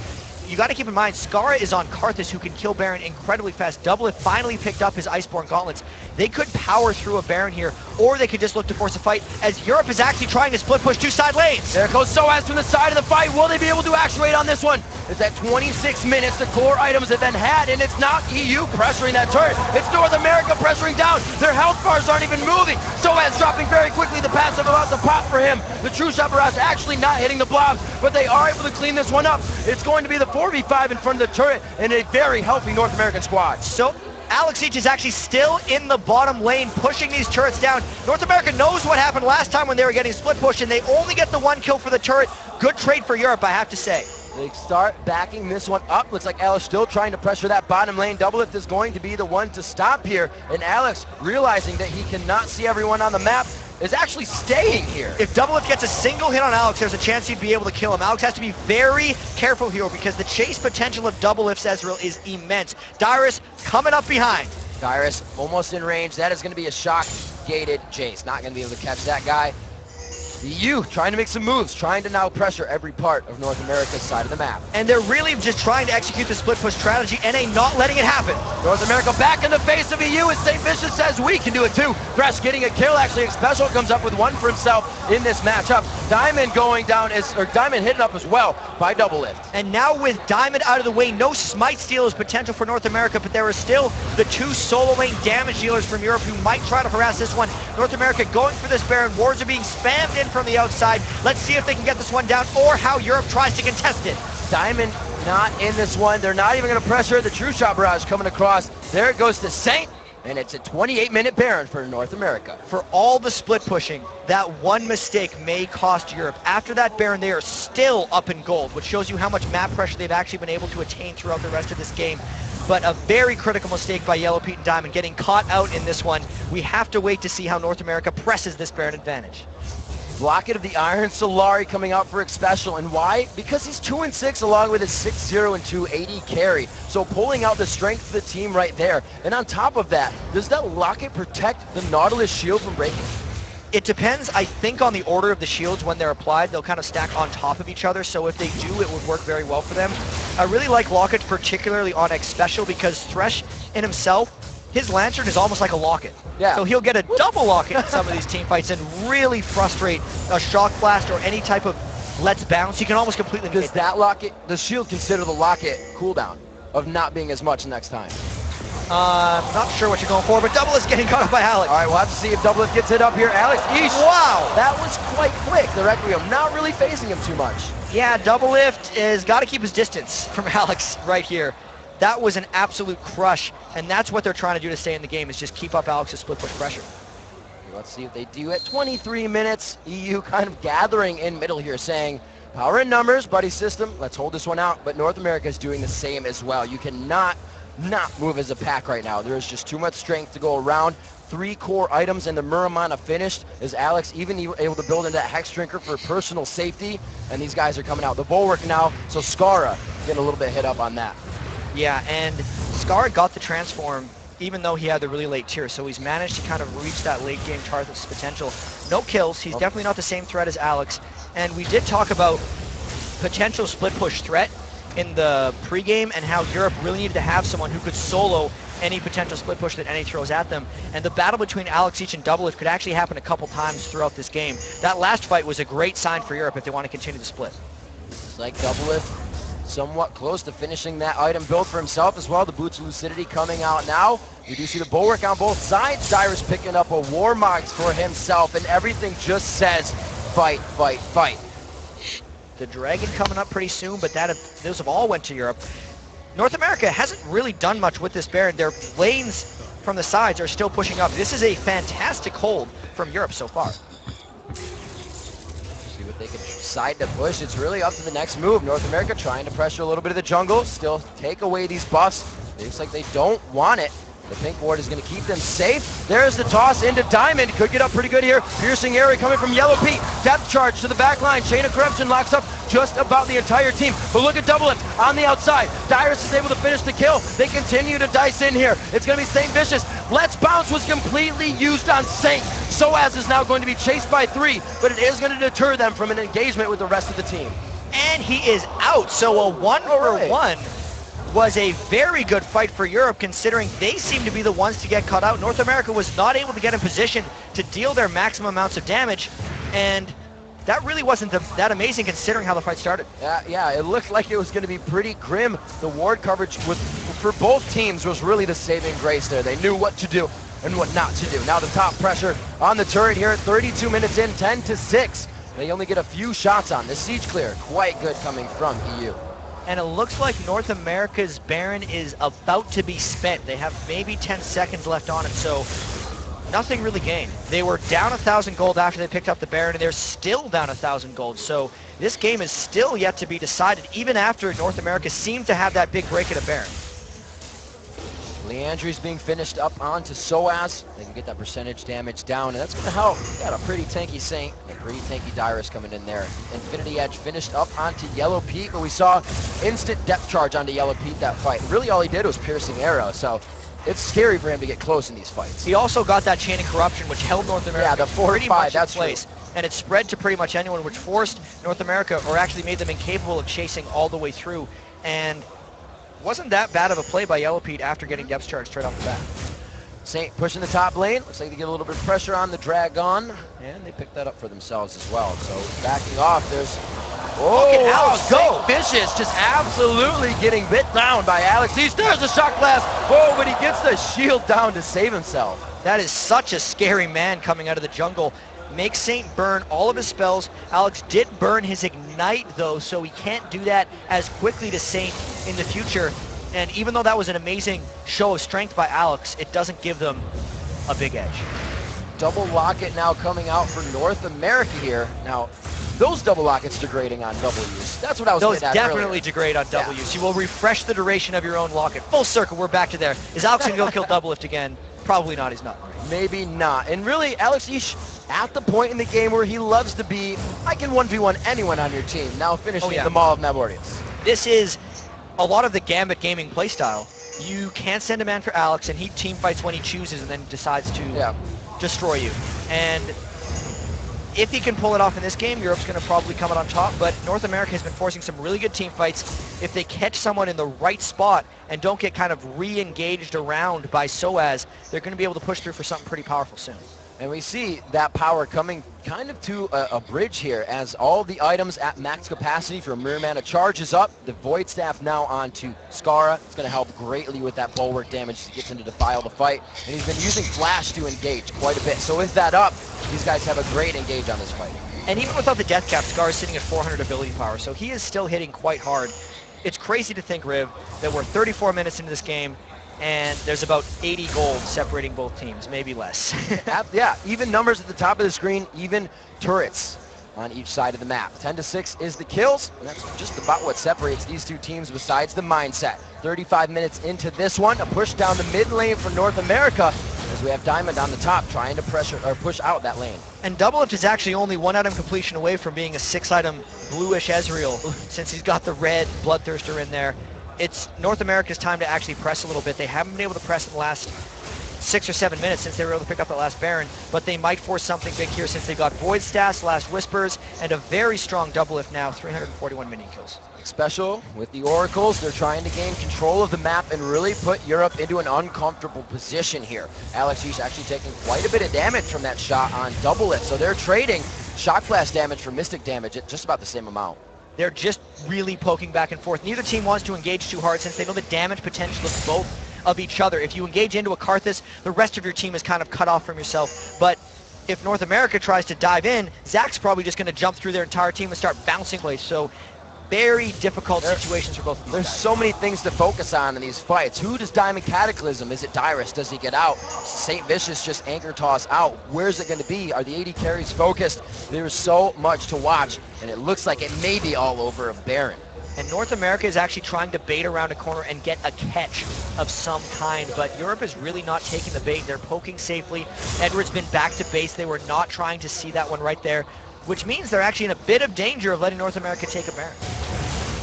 You got to keep in mind, Scarra is on Karthus, who can kill Baron incredibly fast. Doublelift finally picked up his Iceborne Gauntlets. They could power through a Baron here, or they could just look to force a fight, as Europe is actually trying to split push 2 side lanes. There goes sOAZ from the side of the fight. Will they be able to actuate on this one? It's at 26 minutes. The core items have been had, and it's not EU pressuring that turret. It's North America pressuring down. Their health bars aren't even moving. sOAZ dropping very quickly. The passive about to pop for him. The True Shot Barrage actually not hitting the blobs, but they are able to clean this one up. It's going to be the 4v5 in front of the turret and a very healthy North American squad. So Alexsei is actually still in the bottom lane, pushing these turrets down. North America knows what happened last time when they were getting split push, and they only get the 1 kill for the turret. Good trade for Europe, I have to say. They start backing this one up. Looks like Alex still trying to pressure that bottom lane. Doublelift is going to be the one to stop here, and Alex, realizing that he cannot see everyone on the map, is actually staying here. If Doublelift gets a single hit on Alex, there's a chance he'd be able to kill him. Alex has to be very careful here because the chase potential of Doublelift's Ezreal is immense. Dyrus coming up behind. Dyrus almost in range. That is going to be a shock-gated Jace. Not going to be able to catch that guy. The EU trying to make some moves, trying to now pressure every part of North America's side of the map. And they're really just trying to execute the split push strategy, NA not letting it happen. North America back in the face of EU, and Saintvicious says we can do it too. Thresh getting a kill, actually Xpecial comes up with 1 for himself in this matchup. Diamond going down, or Diamond hitting up as well by Doublelift. And now with Diamond out of the way, no smite steal is potential for North America, but there are still the two solo lane damage dealers from Europe who might try to harass this one. North America going for this Baron. Wards are being spammed in from the outside. Let's see if they can get this one down or how Europe tries to contest it. Diamond not in this one. They're not even going to pressure. The True Shot barrage coming across. There it goes to Saint. And it's a 28-minute Baron for North America. For all the split pushing, that one mistake may cost Europe. After that Baron, they are still up in gold, which shows you how much map pressure they've actually been able to attain throughout the rest of this game. But a very critical mistake by Yellowpete and Diamond, getting caught out in this one. We have to wait to see how North America presses this Baron advantage. Blocket of the Iron Solari coming out for Xpecial, and why? Because he's 2-6 along with his 6-0 and 280 carry. So pulling out the strength of the team right there. And on top of that, does that Locket protect the Nautilus shield from breaking? It depends, I think, on the order of the shields when they're applied. They'll kind of stack on top of each other, so if they do, it would work very well for them. I really like Locket, particularly on Xpecial, because Thresh in himself, his Lantern is almost like a Locket. Yeah. So he'll get a double Locket in some of these team fights and really frustrate a Shock Blast or any type of Let's Bounce. He can almost completely Does that Locket, the shield consider the Locket cooldown of not being as much next time? Not sure what you're going for, but Double is getting caught up by Alex. All right, we'll have to see if Doublelift gets it up here. Alex, eesh. Wow! That was quite quick, the Requiem. Not really facing him too much. Yeah, Doublelift has got to keep his distance from Alex right here. That was an absolute crush, and that's what they're trying to do to stay in the game, is just keep up Alex's split push pressure. Let's see if they do at 23 minutes. EU kind of gathering in middle here, saying, power in numbers, buddy system, let's hold this one out. But North America is doing the same as well. You cannot not move as a pack right now. There is just too much strength to go around. 3 core items and the Muramana finished. Is Alex even able to build into that Hex Drinker for personal safety? And these guys are coming out. The Bulwark now, so Scarra getting a little bit hit up on that. Yeah, and Scarra got the transform even though he had the really late tier, so he's managed to kind of reach that late game Tarthus potential. No kills, he's definitely not the same threat as Alex, and we did talk about potential split push threat in the pregame and how Europe really needed to have someone who could solo any potential split push that NA throws at them, and the battle between Alexsei and Doublelift could actually happen a couple times throughout this game. That last fight was a great sign for Europe if they want to continue the split. It's like Doublelift somewhat close to finishing that item build for himself as well. The Boots of Lucidity coming out now. We do see the Bulwark on both sides. Dyrus picking up a War Mox for himself, and everything just says fight, fight, fight. The Dragon coming up pretty soon, but those have all went to Europe. North America hasn't really done much with this Baron. Their lanes from the sides are still pushing up. This is a fantastic hold from Europe so far. See what they can decide to push. It's really up to the next move. North America trying to pressure a little bit of the jungle, still take away these buffs. Looks like they don't want it. The pink ward is going to keep them safe. There's the toss into Diamond. Could get up pretty good here. Piercing area coming from Yellowpete. Depth charge to the back line. Chain of Corruption locks up just about the entire team. But look at Doublelift on the outside. Dyrus is able to finish the kill. They continue to dice in here. It's going to be Saintvicious. Let's Bounce was completely used on Saint. sOAZ is now going to be chased by 3, but it is going to deter them from an engagement with the rest of the team. And he is out, so a 1-for-1 was a very good fight for Europe, considering they seem to be the ones to get caught out. North America was not able to get in position to deal their maximum amounts of damage, and that really wasn't that amazing considering how the fight started. Yeah, it looked like it was going to be pretty grim. The ward coverage for both teams was really the saving grace there. They knew what to do and what not to do. Now the top pressure on the turret here at 32 minutes in, 10-6. They only get a few shots on the siege clear. Quite good coming from EU. And it looks like North America's Baron is about to be spent. They have maybe 10 seconds left on it, so nothing really gained. They were down 1,000 gold after they picked up the Baron, and they're still down 1,000 gold. So this game is still yet to be decided, even after North America seemed to have that big break at a Baron. Leandry's being finished up onto sOAZ. They can get that percentage damage down, and that's going to help. Got a pretty tanky Saint and a pretty tanky Dyrus coming in there. Infinity Edge finished up onto Yellowpete, but we saw instant depth charge onto Yellowpete that fight. Really all he did was piercing arrow, so it's scary for him to get close in these fights. He also got that Chain of Corruption, which held North America the 4 pretty 5, much that's in place. True. And it spread to pretty much anyone, which forced North America, or actually made them incapable of chasing all the way through. And wasn't that bad of a play by Yellowpete after getting depth charge straight off the bat. Saint pushing the top lane. Looks like they get a little bit of pressure on the Dragon, and they pick that up for themselves as well. So backing off, there's... Oh, Alex go! Saintvicious just absolutely getting bit down by Alexsei. There's a shock blast. Oh, but he gets the shield down to save himself. That is such a scary man coming out of the jungle. Makes Saint burn all of his spells. Alex did burn his Ignite though, so he can't do that as quickly to Saint in the future. And even though that was an amazing show of strength by Alex, it doesn't give them a big edge. Double Locket now coming out for North America here. Now, those double lockets degrading on W's. That's what I was Those getting at definitely earlier. degrade on W's. You will refresh the duration of your own locket. Full circle, we're back to there. Is Alex going to go kill Doublelift again? Probably not, he's not. Maybe not. And really, Alexsei, at the point in the game where he loves to be, I can 1v1 anyone on your team. Now finishing the Maul of Maborius. This is a lot of the Gambit Gaming playstyle. You can send a man for Alex, and he team fights when he chooses and then decides to destroy you. And if he can pull it off in this game, Europe's going to probably come out on top, but North America has been forcing some really good team fights. If they catch someone in the right spot and don't get kind of re-engaged around by sOAZ, they're going to be able to push through for something pretty powerful soon. And we see that power coming kind of to a bridge here as all the items at max capacity for Mirror Mana charges up. The Void Staff now onto Scarra. It's going to help greatly with that bulwark damage. He gets into Defile the fight. And he's been using Flash to engage quite a bit. So with that up, these guys have a great engage on this fight. And even without the death cap, Scarra is sitting at 400 ability power. So he is still hitting quite hard. It's crazy to think, Riv, that we're 34 minutes into this game and there's about 80 gold separating both teams, maybe less. Yeah, even numbers at the top of the screen, even turrets on each side of the map. 10-6 is the kills, and that's just about what separates these two teams besides the mindset. 35 minutes into this one, a push down the mid lane for North America as we have Diamond on the top trying to pressure or push out that lane. And Doublelift is actually only 1 item completion away from being a 6-item bluish Ezreal since he's got the red Bloodthirster in there. It's North America's time to actually press a little bit. They haven't been able to press in the last 6 or 7 minutes since they were able to pick up that last Baron, but they might force something big here since they've got Void Stats, Last Whispers, and a very strong Doublelift now, 341 minion kills. Xpecial with the Oracles, they're trying to gain control of the map and really put Europe into an uncomfortable position here. Alexsei's actually taking quite a bit of damage from that shot on Doublelift, so they're trading Shock Blast damage for Mystic damage at just about the same amount. They're just really poking back and forth. Neither team wants to engage too hard since they know the damage potential of both of each other. If you engage into a Karthus, the rest of your team is kind of cut off from yourself. But if North America tries to dive in, Zach's probably just going to jump through their entire team and start bouncing place. So very difficult situations for both of these There's guys. so many things to focus on in these fights. Who does Diamond Cataclysm? Is it Dyrus? Does he get out? Saintvicious just anchor toss out. Where's it going to be? Are the 80 carries focused? There's so much to watch, and it looks like it may be all over a Baron. And North America is actually trying to bait around a corner and get a catch of some kind, but Europe is really not taking the bait. They're poking safely. Edward's been back to base. They were not trying to see that one right there, which means they're actually in a bit of danger of letting North America take a Baron.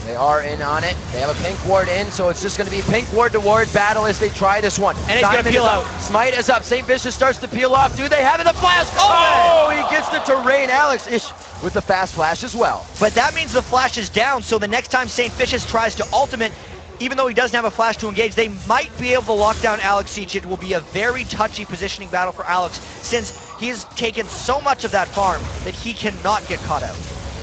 They are in on it. They have a Pink Ward in, so it's just going to be Pink Ward to Ward battle as they try this one. And it's going to peel out. Smite is up. Saintvicious starts to peel off. Do they have it? The flash! Oh, he gets the terrain. Alex with the fast flash as well. But that means the flash is down, so the next time Saintvicious tries to ultimate, even though he doesn't have a flash to engage, they might be able to lock down Alexsei. It will be a very touchy positioning battle for Alex, since he's taken so much of that farm that he cannot get caught out.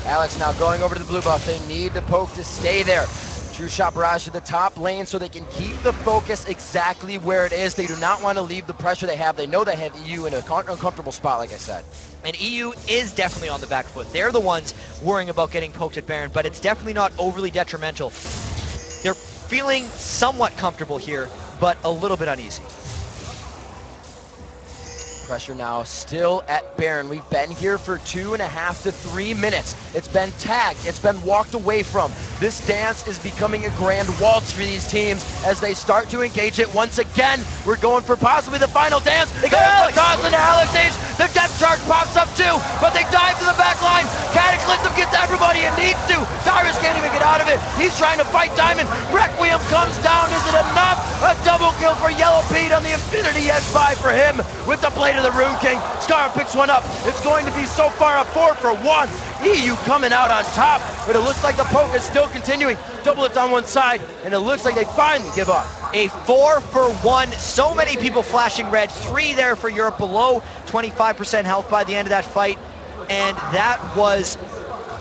Alex now going over to the blue buff. They need the poke to stay there. True Shot Barrage to the top lane so they can keep the focus exactly where it is. They do not want to leave the pressure they have. They know they have EU in an uncomfortable spot, like I said. And EU is definitely on the back foot. They're the ones worrying about getting poked at Baron, but it's definitely not overly detrimental. They're feeling somewhat comfortable here, but a little bit uneasy. Pressure now still at Baron. We've been here for 2.5 to 3 minutes. It's been tagged. It's been walked away from. This dance is becoming a grand waltz for these teams as they start to engage it once again. We're going for possibly the final dance. They got the toss into Alexsei. The depth charge pops up too, but they dive to the back line. Cataclysm gets everybody it needs to. Dyrus can't even get out of it. He's trying to fight Diamond. Requiem comes down. Is it enough? A double kill for Yellowpete on the Infinity S5 for him with the blade of the Rune King. Scarra picks one up. It's going to be so far a 4-for-1. EU coming out on top, but it looks like the poke is still continuing. Doublelift on one side, and it looks like they finally give up. A 4-for-1. So many people flashing red. 3 there for Europe, below 25% health by the end of that fight. And that was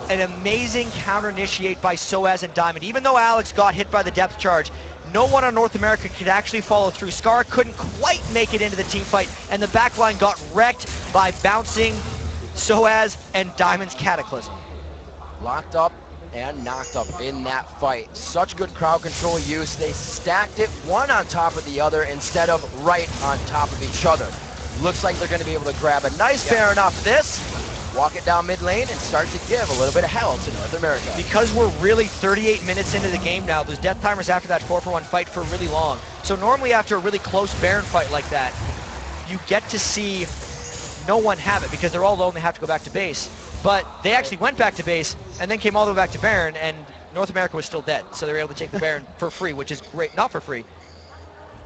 an amazing counter-initiate by sOAZ and Diamond. Even though Alex got hit by the depth charge, no one on North America could actually follow through. Scarra couldn't quite make it into the team fight, and the backline got wrecked by bouncing sOAZ and Diamond's Cataclysm. Locked up and knocked up in that fight. Such good crowd control use. They stacked it one on top of the other instead of right on top of each other. Looks like they're going to be able to grab a nice Baron off this, walk it down mid lane, and start to give a little bit of hell to North America. Because we're really 38 minutes into the game now, those death timers after that 4-for-1 fight for really long. So normally after a really close Baron fight like that, you get to see no one have it because they're all alone, they have to go back to base. But they actually went back to base and then came all the way back to Baron, and North America was still dead. So they were able to take the Baron for free, which is great. Not for free,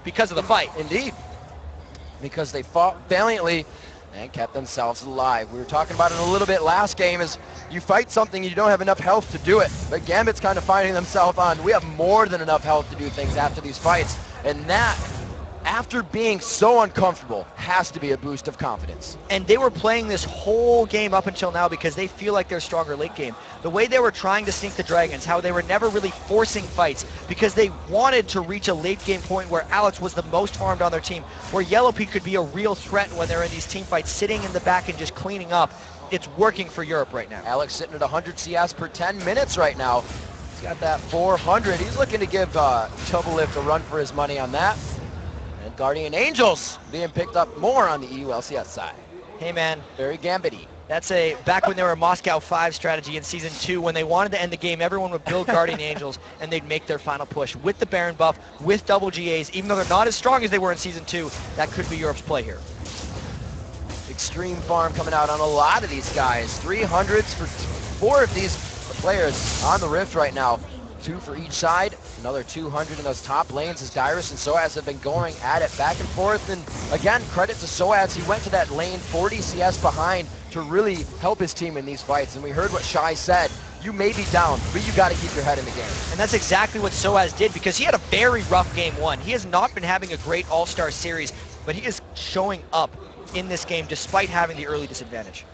because of the fight. Indeed. Because they fought valiantly and kept themselves alive. We were talking about it a little bit last game, is you fight something and you don't have enough health to do it. But Gambit's kind of finding themselves on, we have more than enough health to do things after these fights. And that, after being so uncomfortable, has to be a boost of confidence. And they were playing this whole game up until now because they feel like they're stronger late game. The way they were trying to sneak the dragons, how they were never really forcing fights because they wanted to reach a late game point where Alex was the most farmed on their team, where Yellowpete could be a real threat when they're in these team fights, sitting in the back and just cleaning up. It's working for Europe right now. Alex sitting at 100 CS per 10 minutes right now. He's got that 400. He's looking to give Doublelift a run for his money on that. And Guardian Angels being picked up more on the EULCS side. Hey man, very Gambit-y. That's a, back when they were a Moscow 5 strategy in Season 2, when they wanted to end the game, everyone would build Guardian Angels and they'd make their final push. With the Baron buff, with double GAs, even though they're not as strong as they were in Season 2, that could be Europe's play here. Extreme farm coming out on a lot of these guys. 300s for 4 of these players on the Rift right now. 2 for each side, another 200 in those top lanes as Dyrus and sOAZ have been going at it back and forth. And again, credit to sOAZ, he went to that lane 40 CS behind to really help his team in these fights. And we heard what Shai said, you may be down, but you got to keep your head in the game. And that's exactly what sOAZ did, because he had a very rough game 1. He has not been having a great all-star series, but he is showing up in this game despite having the early disadvantage.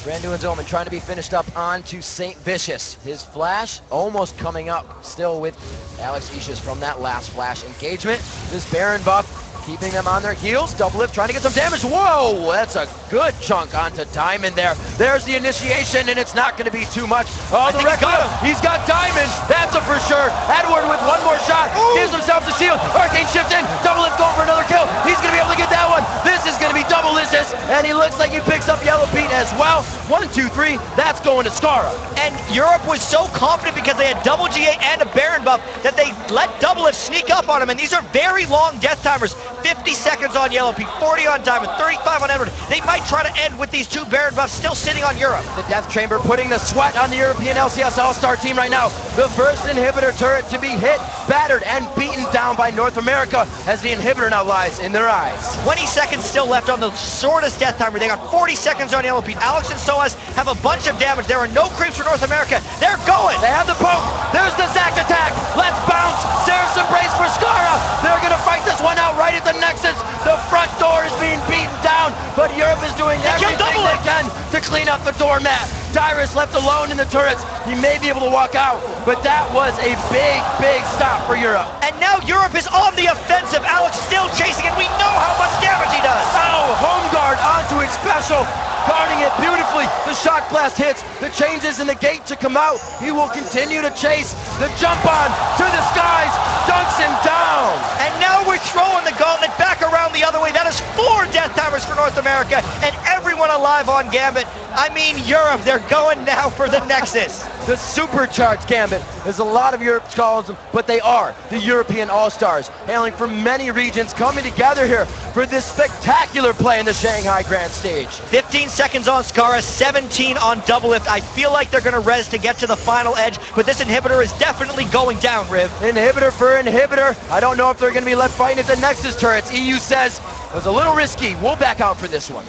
Brand new and Zoman trying to be finished up onto Saintvicious. His flash almost coming up still with Alexsei from that last flash engagement. This Baron buff keeping them on their heels. Doublelift trying to get some damage. Whoa, that's a good chunk onto Diamond there. There's the initiation, and it's not going to be too much. Oh, the record. He's got Diamond. That's a for sure. Edward with one more shot. Ooh. Gives himself the shield. Arcane shift in. Doublelift going for another kill. He's going to be able to get that one. This is going to be double-licious, and he looks like he picks up Yellowpete as well. 1, 2, 3. That's going to Scarra. And Europe was so confident because they had double GA and a Baron buff that they let Doublelift sneak up on him, and these are very long death timers. 50 seconds on Yellowpete, 40 on Diamond, 35 on Edward. They might try to end with these 2 Baron buffs still sitting on Europe. The Death Chamber putting the sweat on the European LCS All-Star team right now. The first inhibitor turret to be hit, battered, and beaten down by North America as the inhibitor now lies in their eyes. 20 seconds still left on the shortest death timer. They got 40 seconds on Yellowpete. Alex and sOAZ have a bunch of damage. There are no creeps for North America. They're going. They have the poke. There's the Zac attack. Let's bounce. There's some brace for Scarra. They're going to fight this one out right at the Nexus. The front door is being beaten down, but Europe is doing everything they can to clean up the doormat. Dyrus left alone in the turrets. He may be able to walk out, but that was a big, big stop for Europe. And now Europe is on the offensive. Alex still chasing it. We know how much damage he does. Oh, home guard onto Xpecial. Guarding it beautifully. The shock blast hits. The changes in the gate to come out. He will continue to chase. The jump on to the skies. Dunks him down. And now we're throwing the gauntlet back around the other way. That is 4 death timers for North America and everyone alive on Gambit. I mean Europe, they're going now for the Nexus. The supercharged Gambit, as a lot of Europe calls them, but they are the European All-Stars, hailing from many regions, coming together here for this spectacular play in the Shanghai Grand Stage. 15 seconds on Scarra, 17 on Doublelift. I feel like they're going to res to get to the final edge, but this inhibitor is definitely going down, Riv. Inhibitor for inhibitor. I don't know if they're going to be left fighting at the Nexus turrets. EU says it was a little risky. We'll back out for this one.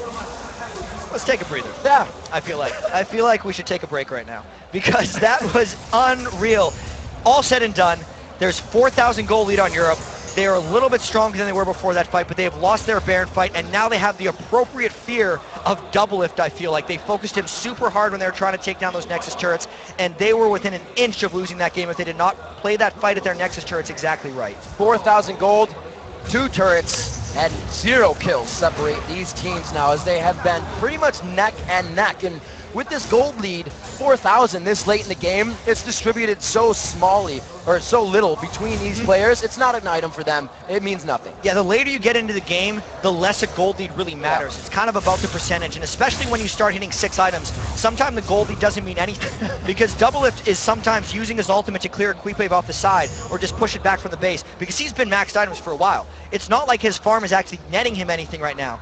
Let's take a breather. Yeah. I feel like we should take a break right now because that was unreal. All said and done, there's 4,000 goal lead on Europe. They are a little bit stronger than they were before that fight, but they have lost their Baron fight, and now they have the appropriate fear of Doublelift, I feel like. They focused him super hard when they were trying to take down those Nexus turrets, and they were within an inch of losing that game if they did not play that fight at their Nexus turrets exactly right. 4,000 gold, 2 turrets, and 0 kills separate these teams now, as they have been pretty much neck and neck. And with this gold lead, 4,000 this late in the game, it's distributed so smallly, or so little between these players. It's not an item for them. It means nothing. Yeah, the later you get into the game, the less a gold lead really matters. Yeah. It's kind of about the percentage, and especially when you start hitting 6 items, sometimes the gold lead doesn't mean anything. Because Doublelift is sometimes using his ultimate to clear a creep wave off the side, or just push it back from the base, because he's been maxed items for a while. It's not like his farm is actually netting him anything right now.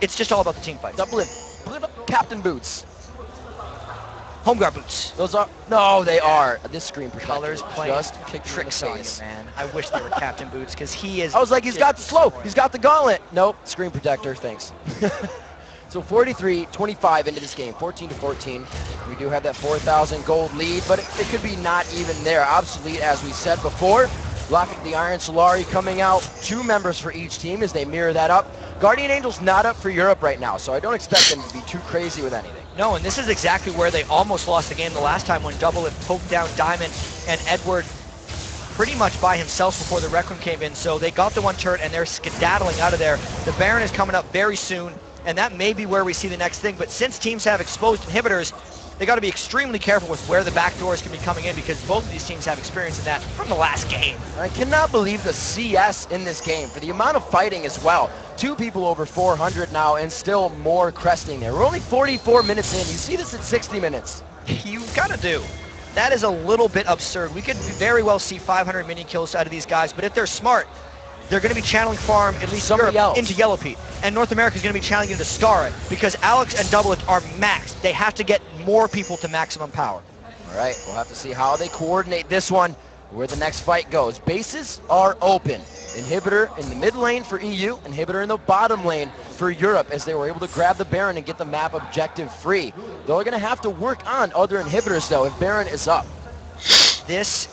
It's just all about the team fight. Doublelift, Captain Boots. Home guard boots. Those are, no, they are. This screen protector Colors playing just kicked tricks on you, man. I wish they were Captain Boots, because he is. I was like, he's got the slow. He's got the gauntlet. Nope, screen protector, thanks. So 43-25 into this game, 14-14. We do have that 4,000 gold lead, but it could be not even there. Obsolete, as we said before. Blocking the Iron Solari coming out, 2 members for each team as they mirror that up. Guardian Angel's not up for Europe right now, so I don't expect them to be too crazy with anything. No, and this is exactly where they almost lost the game the last time, when Doublelift poked down Diamond and Edward pretty much by himself before the Requiem came in. So they got the 1 turret and they're skedaddling out of there. The Baron is coming up very soon, and that may be where we see the next thing. But since teams have exposed inhibitors, they got to be extremely careful with where the back doors can be coming in, because both of these teams have experience in that from the last game. I cannot believe the CS in this game for the amount of fighting as well. 2 people over 400 now, and still more cresting there. We're only 44 minutes in. You see this at 60 minutes. You gotta do. That is a little bit absurd. We could very well see 500 mini kills out of these guys, but if they're smart, they're going to be channeling farm, at least Europe, into Yellowpete. And North America is going to be channeling into Scarra, because Alex and Doublelift are maxed. They have to get more people to maximum power. All right, we'll have to see how they coordinate this one, where the next fight goes. Bases are open. Inhibitor in the mid lane for EU, Inhibitor in the bottom lane for Europe, as they were able to grab the Baron and get the map objective free. They're going to have to work on other inhibitors, though, if Baron is up. This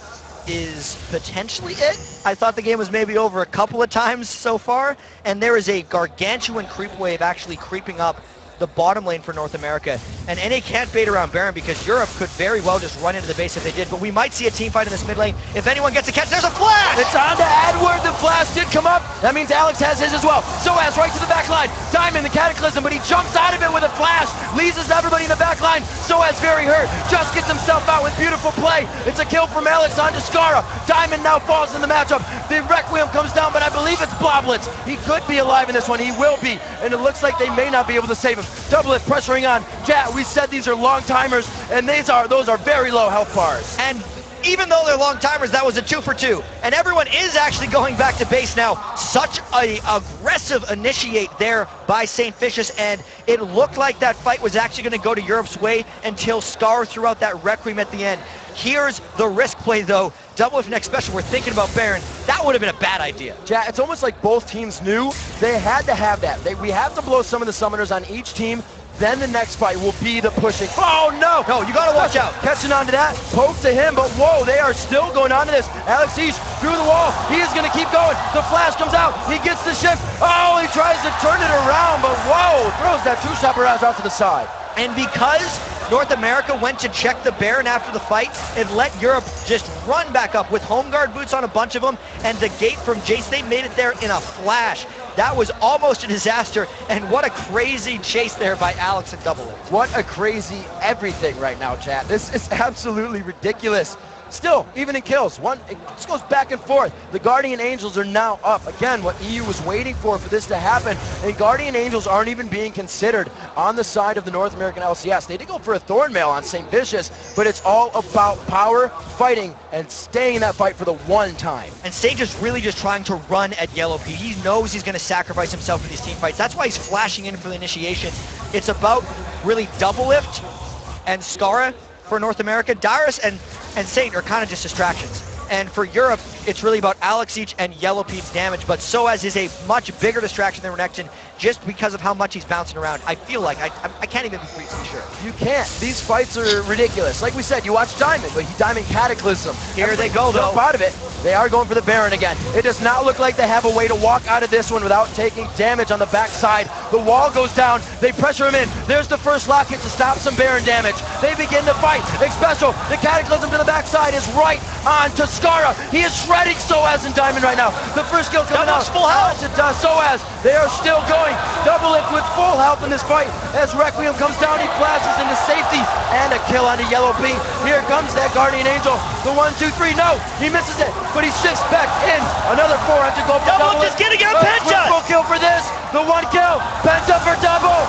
is potentially it. I thought the game was maybe over a couple of times so far, and there is a gargantuan creep wave actually creeping up the bottom lane for North America. And NA can't bait around Baron, because Europe could very well just run into the base if they did, but we might see a team fight in this mid lane. If anyone gets a catch, there's a flash! It's on to Edward. The flash did come up. That means Alex has his as well. sOAZ right to the back line. Diamond, the Cataclysm, but he jumps out of it with a flash. Leases everybody in the back line. sOAZ very hurt. Just gets himself out with beautiful play. It's a kill from Alex onto Scarra. Diamond now falls in the matchup. The Requiem comes down, but I believe it's Bloblets. He could be alive in this one. He will be, and it looks like they may not be able to save him. Doublelift pressuring on. Chat, we said these are long timers, and those are very low health bars. And even though they're long timers, that was a 2 for 2. And everyone is actually going back to base now. Such a aggressive initiate there by Saintvicious, and it looked like that fight was actually going to go to Europe's way until Scarra threw out that Requiem at the end. Here's the risk play, though. Doublelift and Xpecial were thinking about Baron. That would have been a bad idea. Chat, it's almost like both teams knew they had to have that. We have to blow some of the summoners on each team. Then the next fight will be the pushing. Oh, no! No, you gotta watch out. Catching on to that. Poke to him, but whoa, they are still going on to this. Alexsei through the wall. He is going to keep going. The flash comes out. He gets the shift. Oh, he tries to turn it around, but whoa, throws that 2-shot barrage out to the side. And because North America went to check the Baron after the fight, it let Europe just run back up with home guard boots on a bunch of them, and the gate from Jace, they made it there in a flash. That was almost a disaster, and what a crazy chase there by Alex and Doublelift. What a crazy everything right now, chat. This is absolutely ridiculous. Still, even in kills, it just goes back and forth. The Guardian Angels are now up. Again, what EU was waiting for this to happen, and Guardian Angels aren't even being considered on the side of the North American LCS. They did go for a Thornmail on Saintvicious, but it's all about power, fighting, and staying in that fight for the one time. And Sage is really just trying to run at Yellowpete. He knows he's going to sacrifice himself for these team fights. That's why he's flashing in for the initiation. It's about really Doublelift and Scarra for North America. Dyrus and Saint are kind of just distractions. And for Europe, it's really about Alexsei and Yellowpete's damage, but sOAZ is a much bigger distraction than Renekton. just because of how much he's bouncing around. I feel like I can't even be completely sure. You can't. These fights are ridiculous. Like we said, you watch Diamond, but Diamond Cataclysm. Here they go, though. Out of it. They are going for the Baron again. It does not look like they have a way to walk out of this one without taking damage on the backside. The wall goes down. They pressure him in. There's the first lock hit to stop some Baron damage. They begin to fight. Xpecial, the Cataclysm to the backside is right on to Scarra. He is shredding sOAZ and Diamond right now. The first kill coming out. Full health. sOAZ. They are still going. Doublelift with full health in this fight. As Requiem comes down, he flashes into safety. And a kill onto Yellowpete. Here comes that Guardian Angel. The 1, 2, 3. No, he misses it. But he shifts back in. Another 400 gold for Doublelift is getting a Penta. Triple kill for this. The 1 kill. Penta for double.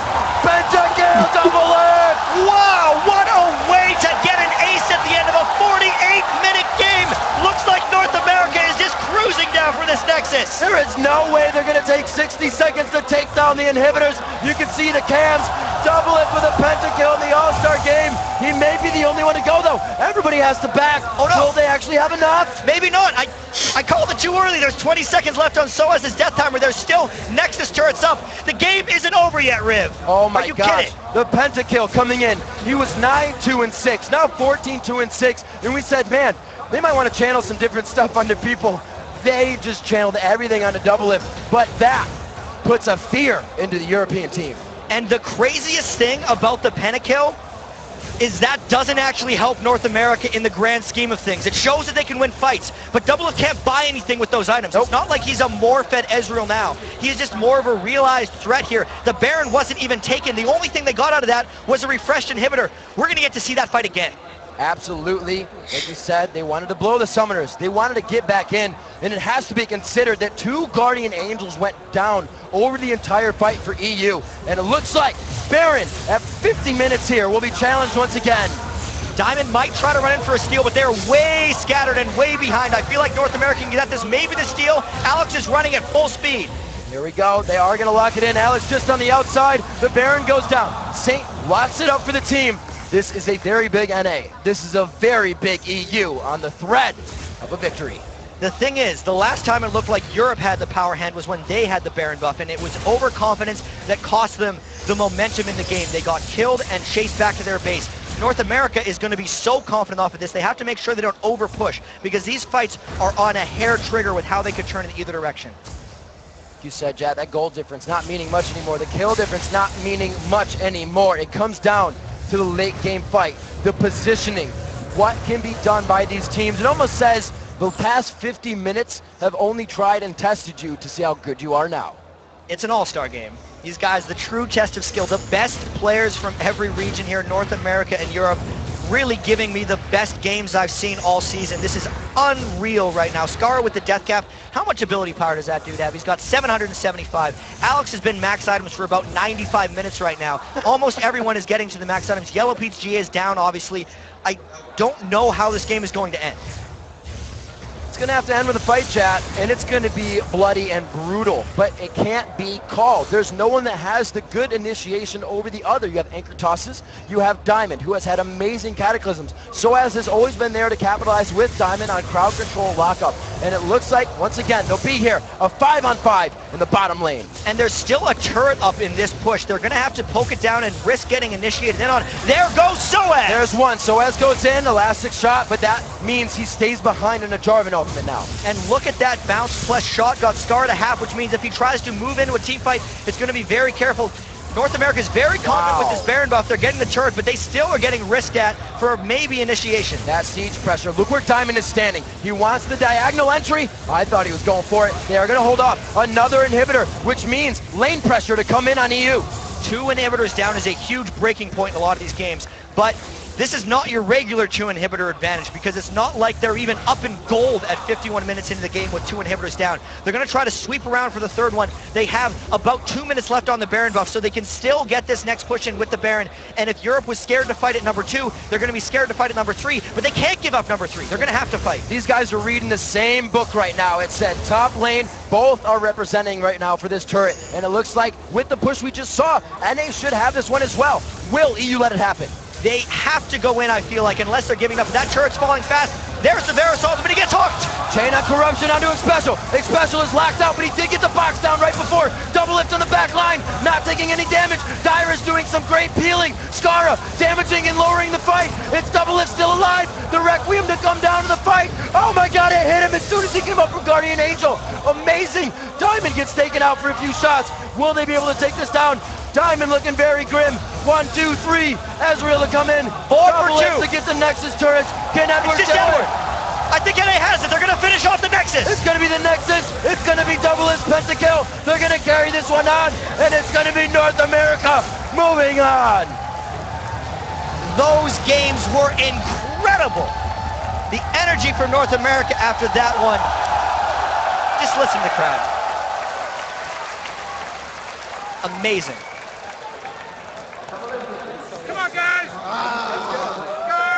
Penta kill. Doublelift. Wow, what a way to get an ace at the end of a 48-minute game. Looks like North America is just cruising down for this Nexus. There is no way they're going to take 60 seconds to take down the inhibitors. You can see the cams. Doublelift with a pentakill in the All-Star game. He may be the only one to go, though. Everybody has to back. Oh, no. Will they actually have enough? Maybe not. I called it too early. There's 20 seconds left on sOAZ's death timer. There's still Nexus turrets up. The game isn't over yet, Riv. Oh my Are you gosh. kidding? The pentakill coming in. He was 9-2-6, now 14-2-6. And we said, man, they might want to channel some different stuff onto people. They just channeled everything onto Doublelift. But that puts a fear into the European team. And the craziest thing about the pentakill is that doesn't actually help North America in the grand scheme of things. It shows that they can win fights, but Doublelift can't buy anything with those items. Nope. It's not like he's a more fed Ezreal now. He is just more of a realized threat here. The Baron wasn't even taken. The only thing they got out of that was a refreshed inhibitor. We're going to get to see that fight again. Absolutely. Like you said, they wanted to blow the Summoners. They wanted to get back in, and it has to be considered that 2 Guardian Angels went down over the entire fight for EU. And it looks like Baron, at 50 minutes here, will be challenged once again. Diamond might try to run in for a steal, but they're way scattered and way behind. I feel like North America can get at this. Maybe the steal. Alex is running at full speed. Here we go. They are going to lock it in. Alex just on the outside. The Baron goes down. Saint locks it up for the team. This is a very big NA. This is a very big EU on the thread of a victory. The thing is, the last time it looked like Europe had the power hand was when they had the Baron buff, and it was overconfidence that cost them the momentum in the game. They got killed and chased back to their base. North America is going to be so confident off of this. They have to make sure they don't over push, because these fights are on a hair trigger with how they could turn in either direction. You said, Jad, that goal difference not meaning much anymore. The kill difference not meaning much anymore. It comes down to the late game fight, the positioning, what can be done by these teams. It almost says the past 50 minutes have only tried and tested you to see how good you are now. It's an all-star game. These guys, the true test of skill, the best players from every region here, North America and Europe, really giving me the best games I've seen all season. This is unreal right now. Scarra with the death cap. How much ability power does that dude have? He's got 775. Alex has been max items for about 95 minutes right now. Almost everyone is getting to the max items. Yellowpete's GA is down, obviously. I don't know how this game is going to end. It's going to have to end with a fight, chat, and it's going to be bloody and brutal, but it can't be called. There's no one that has the good initiation over the other. You have anchor tosses, you have Diamond, who has had amazing cataclysms. sOAZ has always been there to capitalize with Diamond on crowd control lockup, and it looks like, once again, they'll be here, a 5-on-5 in the bottom lane. And there's still a turret up in this push. They're going to have to poke it down and risk getting initiated in on. There goes sOAZ! There's one. sOAZ goes in, elastic shot, but that means he stays behind in a Jarvan ultimate now. And look at that bounce plus shot, got Scarra to half, which means if he tries to move into a team fight, it's going to be very careful. North America is very confident with this Baron buff. They're getting the turret, but they still are getting risked at for maybe initiation. That siege pressure. Look where Diamond is standing. He wants the diagonal entry. I thought he was going for it. They are going to hold off another inhibitor, which means lane pressure to come in on EU. 2 inhibitors down is a huge breaking point in a lot of these games, but this is not your regular 2 inhibitor advantage, because it's not like they're even up in gold at 51 minutes into the game with 2 inhibitors down. They're going to try to sweep around for the third one. They have about 2 minutes left on the Baron buff, so they can still get this next push in with the Baron. And if Europe was scared to fight at number 2, they're going to be scared to fight at number 3, but they can't give up number 3. They're going to have to fight. These guys are reading the same book right now. It said top lane, both are representing right now for this turret. And it looks like with the push we just saw, NA should have this one as well. Will EU let it happen? They have to go in, I feel like, unless they're giving up. That turret's falling fast. There's the Dyrus, but he gets hooked. Chain on corruption onto Xpecial. Xpecial is locked out, but he did get the box down right before. Doublelift on the back line, not taking any damage. Dyrus doing some great peeling. Scarra damaging and lowering the fight. It's Doublelift still alive. The Requiem to come down to the fight. Oh my god, it hit him as soon as he came up from Guardian Angel. Amazing. Diamond gets taken out for a few shots. Will they be able to take this down? Diamond looking very grim. 1, 2, 3. Ezreal to come in. 4 for 2. To get the Nexus turrets. Can Edward It's just Edward. I think NA has it. They're going to finish off the Nexus. It's going to be the Nexus. It's going to be Doublelift pentakill. They're going to carry this one on, and it's going to be North America moving on. Those games were incredible. The energy for North America after that one. Just listen to the crowd. Amazing. Come on, guys! Go!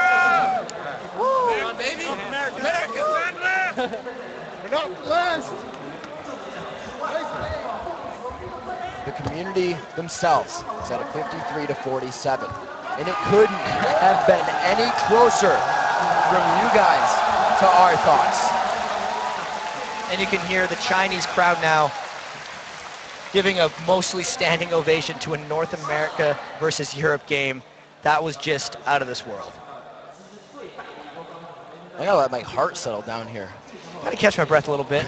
Come on, baby! America! We're not last! The community themselves is at a 53-47, and it couldn't have been any closer from you guys to our thoughts. And you can hear the Chinese crowd now giving a mostly standing ovation to a North America versus Europe game. That was just out of this world. I gotta let my heart settle down here. Gotta catch my breath a little bit.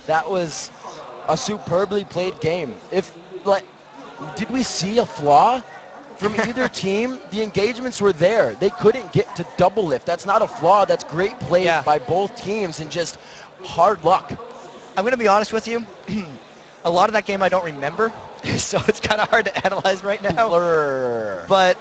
That was a superbly played game. Did we see a flaw from either team? The engagements were there. They couldn't get to Doublelift. That's not a flaw. That's great play by both teams and just hard luck. I'm gonna be honest with you. A lot of that game I don't remember, so it's kind of hard to analyze right now. Blur. But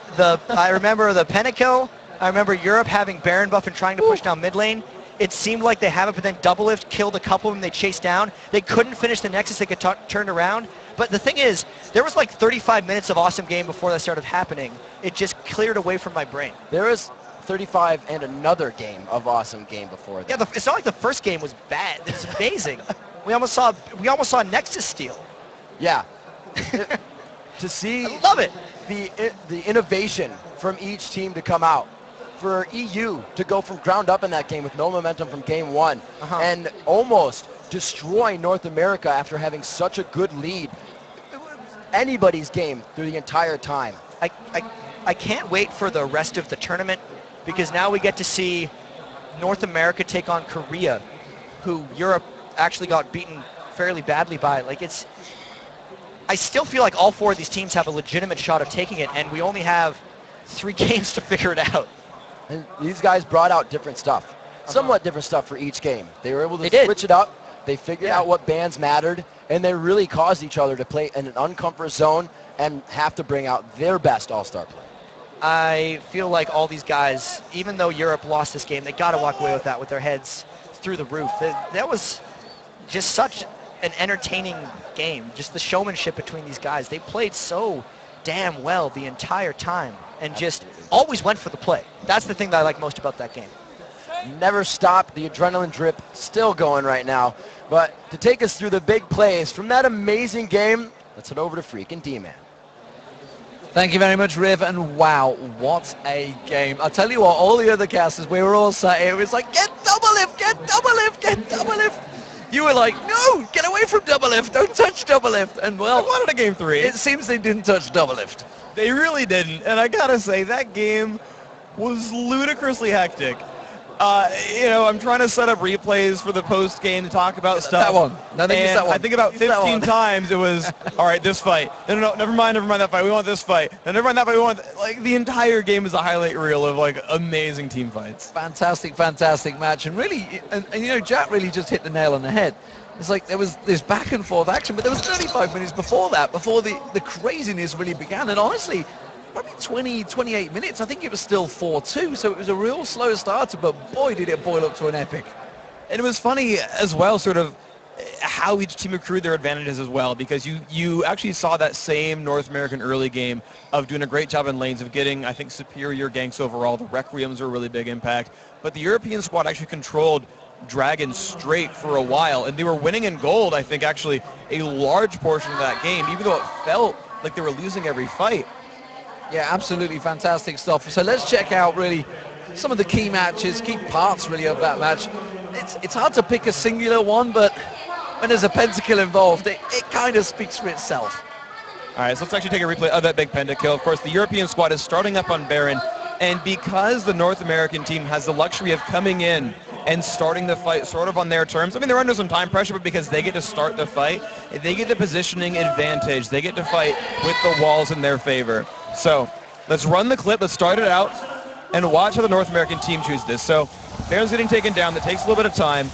I remember the pentakill. I remember Europe having Baron buff and trying to push down mid lane. It seemed like they have it, but then Doublelift killed a couple of them they chased down. They couldn't finish the Nexus, they could turn around. But the thing is, there was like 35 minutes of awesome game before that started happening. It just cleared away from my brain. There was 35 and another game of awesome game before that. Yeah, it's not like the first game was bad. It's amazing. We almost saw Nexus steal. Yeah. To see I love it. The innovation from each team to come out. For EU to go from ground up in that game with no momentum from game one and almost destroy North America after having such a good lead. Anybody's game through the entire time. I can't wait for the rest of the tournament because now we get to see North America take on Korea, who Europe actually got beaten fairly badly by. I still feel like all 4 of these teams have a legitimate shot of taking it, and we only have 3 games to figure it out. And these guys brought out different stuff, somewhat different stuff for each game. They were able to switch it up. They figured out what bands mattered, and they really caused each other to play in an uncomfort zone and have to bring out their best all-star play. I feel like all these guys, even though Europe lost this game, they got to walk away with that with their heads through the roof. That was just such an entertaining game. Just the showmanship between these guys. They played so damn well the entire time and just always went for the play. That's the thing that I like most about that game. Never stopped. The adrenaline drip still going right now. But to take us through the big plays from that amazing game, let's head over to freaking D-Man. Thank you very much, Riv, and wow, what a game. I'll tell you what, all the other casters, we were all sat here, it was like, get Doublelift, get Doublelift, get Doublelift. You were like, no, get away from Doublelift, don't touch Doublelift. And well, I wanted a game 3. It seems they didn't touch Doublelift. They really didn't, and I gotta say, that game was ludicrously hectic. I'm trying to set up replays for the post game to talk about stuff. That one. No, they used that one. I think about 15 times it was, all right, this fight. No, never mind that fight. We want this fight. No, never mind that fight. We want the entire game is a highlight reel of amazing team fights. Fantastic match, and really, and Jack really just hit the nail on the head. It's like there was this back and forth action, but there was 35 minutes before that, before the craziness really began. And honestly, probably 28 minutes, I think it was still 4-2, so it was a real slow starter, but boy, did it boil up to an epic. And it was funny as well, sort of, how each team accrued their advantages as well, because you actually saw that same North American early game of doing a great job in lanes, of getting, I think, superior ganks overall. The Requiems were a really big impact, but the European squad actually controlled Dragon straight for a while, and they were winning in gold, I think, actually, a large portion of that game, even though it felt like they were losing every fight. Yeah, absolutely fantastic stuff. So let's check out really some of the key matches, key parts really of that match. It's hard to pick a singular one, but when there's a pentakill involved, it kind of speaks for itself. All right, so let's actually take a replay of that big pentakill. Of course, the European squad is starting up on Baron, and because the North American team has the luxury of coming in and starting the fight sort of on their terms. I mean, they're under some time pressure, but because they get to start the fight, they get the positioning advantage. They get to fight with the walls in their favor. So let's run the clip. Let's start it out and watch how the North American team chooses this. So Baron's getting taken down. That takes a little bit of time.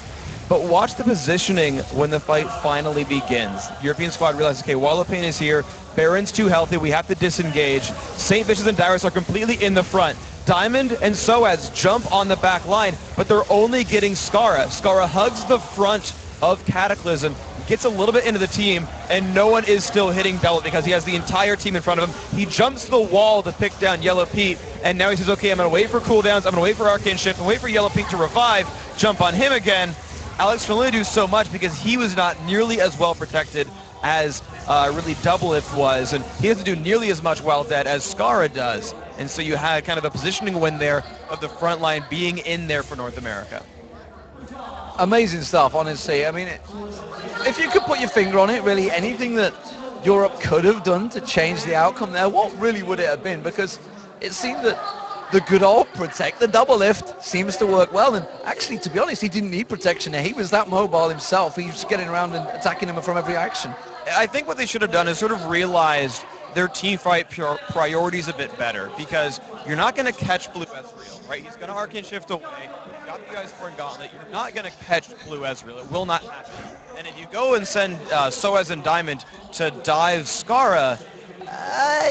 But watch the positioning when the fight finally begins. European squad realizes, okay, Yellowpete is here. Baron's too healthy. We have to disengage. Saintvicious and Dyrus are completely in the front. Diamond and sOAZ jump on the back line, but they're only getting Scarra. Scarra hugs the front of Cataclysm, gets a little bit into the team, and no one is still hitting Doublelift because he has the entire team in front of him. He jumps to the wall to pick down Yellowpete, and now he says, okay, I'm going to wait for cooldowns. I'm going to wait for Arcane Shift and wait for Yellowpete to revive, jump on him again. Alex can only do so much because he was not nearly as well protected as really Doublelift was, and he doesn't do nearly as much well dead as Scarra does. And so you had kind of a positioning win there of the front line being in there for North America. Amazing stuff, honestly. I mean, if you could put your finger on it, really, anything that Europe could have done to change the outcome there, what really would it have been? Because it seemed that the good old protect, the Doublelift, seems to work well. And actually, to be honest, he didn't need protection there. He was that mobile himself. He was getting around and attacking him from every action. I think what they should have done is sort of realized their team fight priorities a bit better, because you're not going to catch Blue Ezreal, right? He's going to Arcane Shift away. You've got the Iceborne Gauntlet. You're not going to catch Blue Ezreal. It will not happen. And if you go and send sOAZ and Diamond to dive Scarra,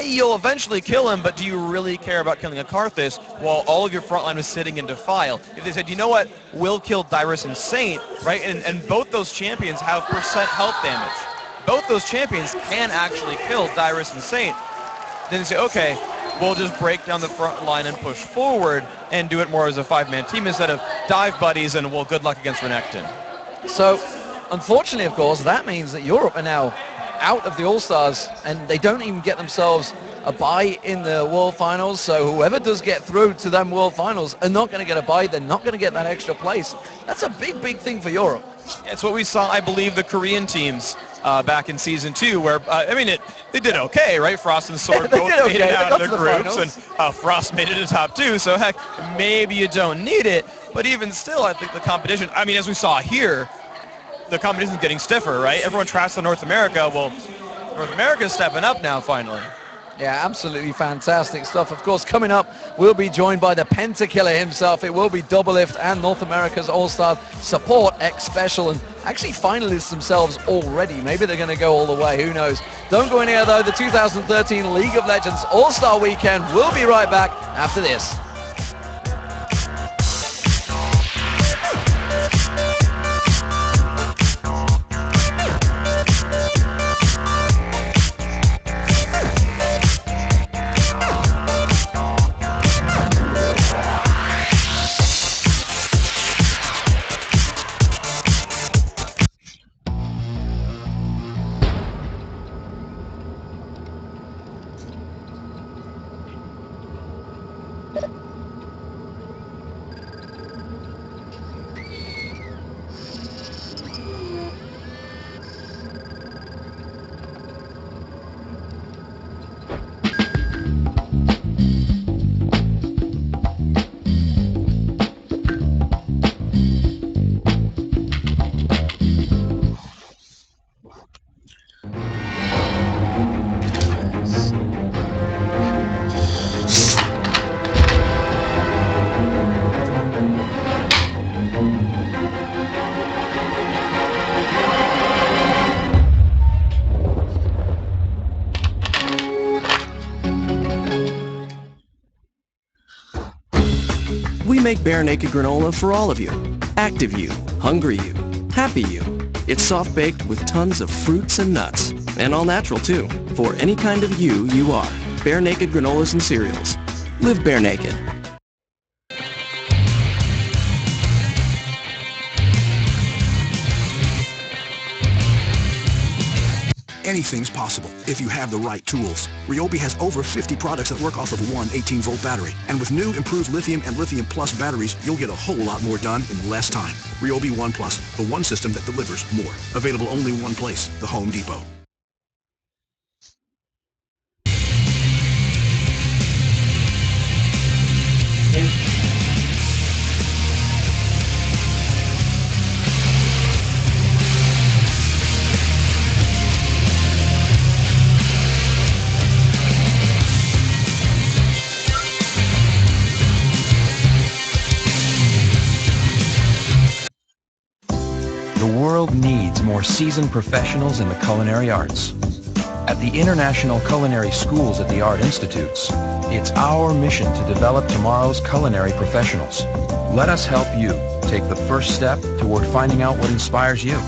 you'll eventually kill him, but do you really care about killing a Karthus while all of your frontline is sitting in Defile? If they said, you know what, we'll kill Dyrus and Saint, right? And both those champions have % health damage. Both those champions can actually kill Dyrus and Saint. Then they say, okay, we'll just break down the front line and push forward and do it more as a 5-man team instead of dive buddies and, well, good luck against Renekton. So, unfortunately, of course, that means that Europe are now out of the All-Stars, and they don't even get themselves a bye in the World Finals. So whoever does get through to them World Finals are not going to get a bye. They're not going to get that extra place. That's a big, big thing for Europe. It's what we saw, I believe, the Korean teams back in Season 2, where, they did okay, right? Frost and Sword both made it out of their groups, and Frost made it to top 2, so heck, maybe you don't need it. But even still, I think the competition, I mean, as we saw here, the competition's getting stiffer, right? Everyone tracks on North America. Well, North America's stepping up now, finally. Yeah, absolutely fantastic stuff. Of course, coming up, we'll be joined by the Pentakiller himself. It will be Doublelift and North America's All-Star support, Xpecial, and actually finalists themselves already. Maybe they're going to go all the way. Who knows? Don't go anywhere, though. The 2013 League of Legends All-Star Weekend. We'll be right back after this. We make Bare Naked granola for all of you. Active you, hungry you, happy you. It's soft-baked with tons of fruits and nuts. And all natural, too. For any kind of you are. Bare Naked granolas and cereals. Live bare naked. In Anything's possible if you have the right tools. Ryobi has over 50 products that work off of one 18-volt battery. And with new improved lithium and lithium plus batteries, you'll get a whole lot more done in less time. Ryobi One Plus, the one system that delivers more. Available only one place, the Home Depot. The world needs more seasoned professionals in the culinary arts. At the International Culinary Schools at the Art Institutes, it's our mission to develop tomorrow's culinary professionals. Let us help you take the first step toward finding out what inspires you.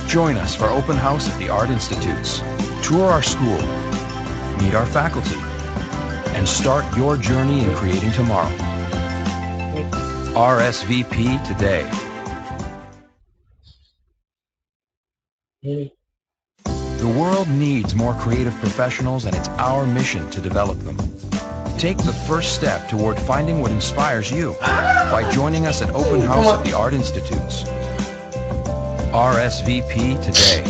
Join us for Open House at the Art Institutes. Tour our school, meet our faculty, and start your journey in creating tomorrow. RSVP today. The world needs more creative professionals, and it's our mission to develop them. Take the first step toward finding what inspires you by joining us at Open House at the Art Institutes. RSVP today.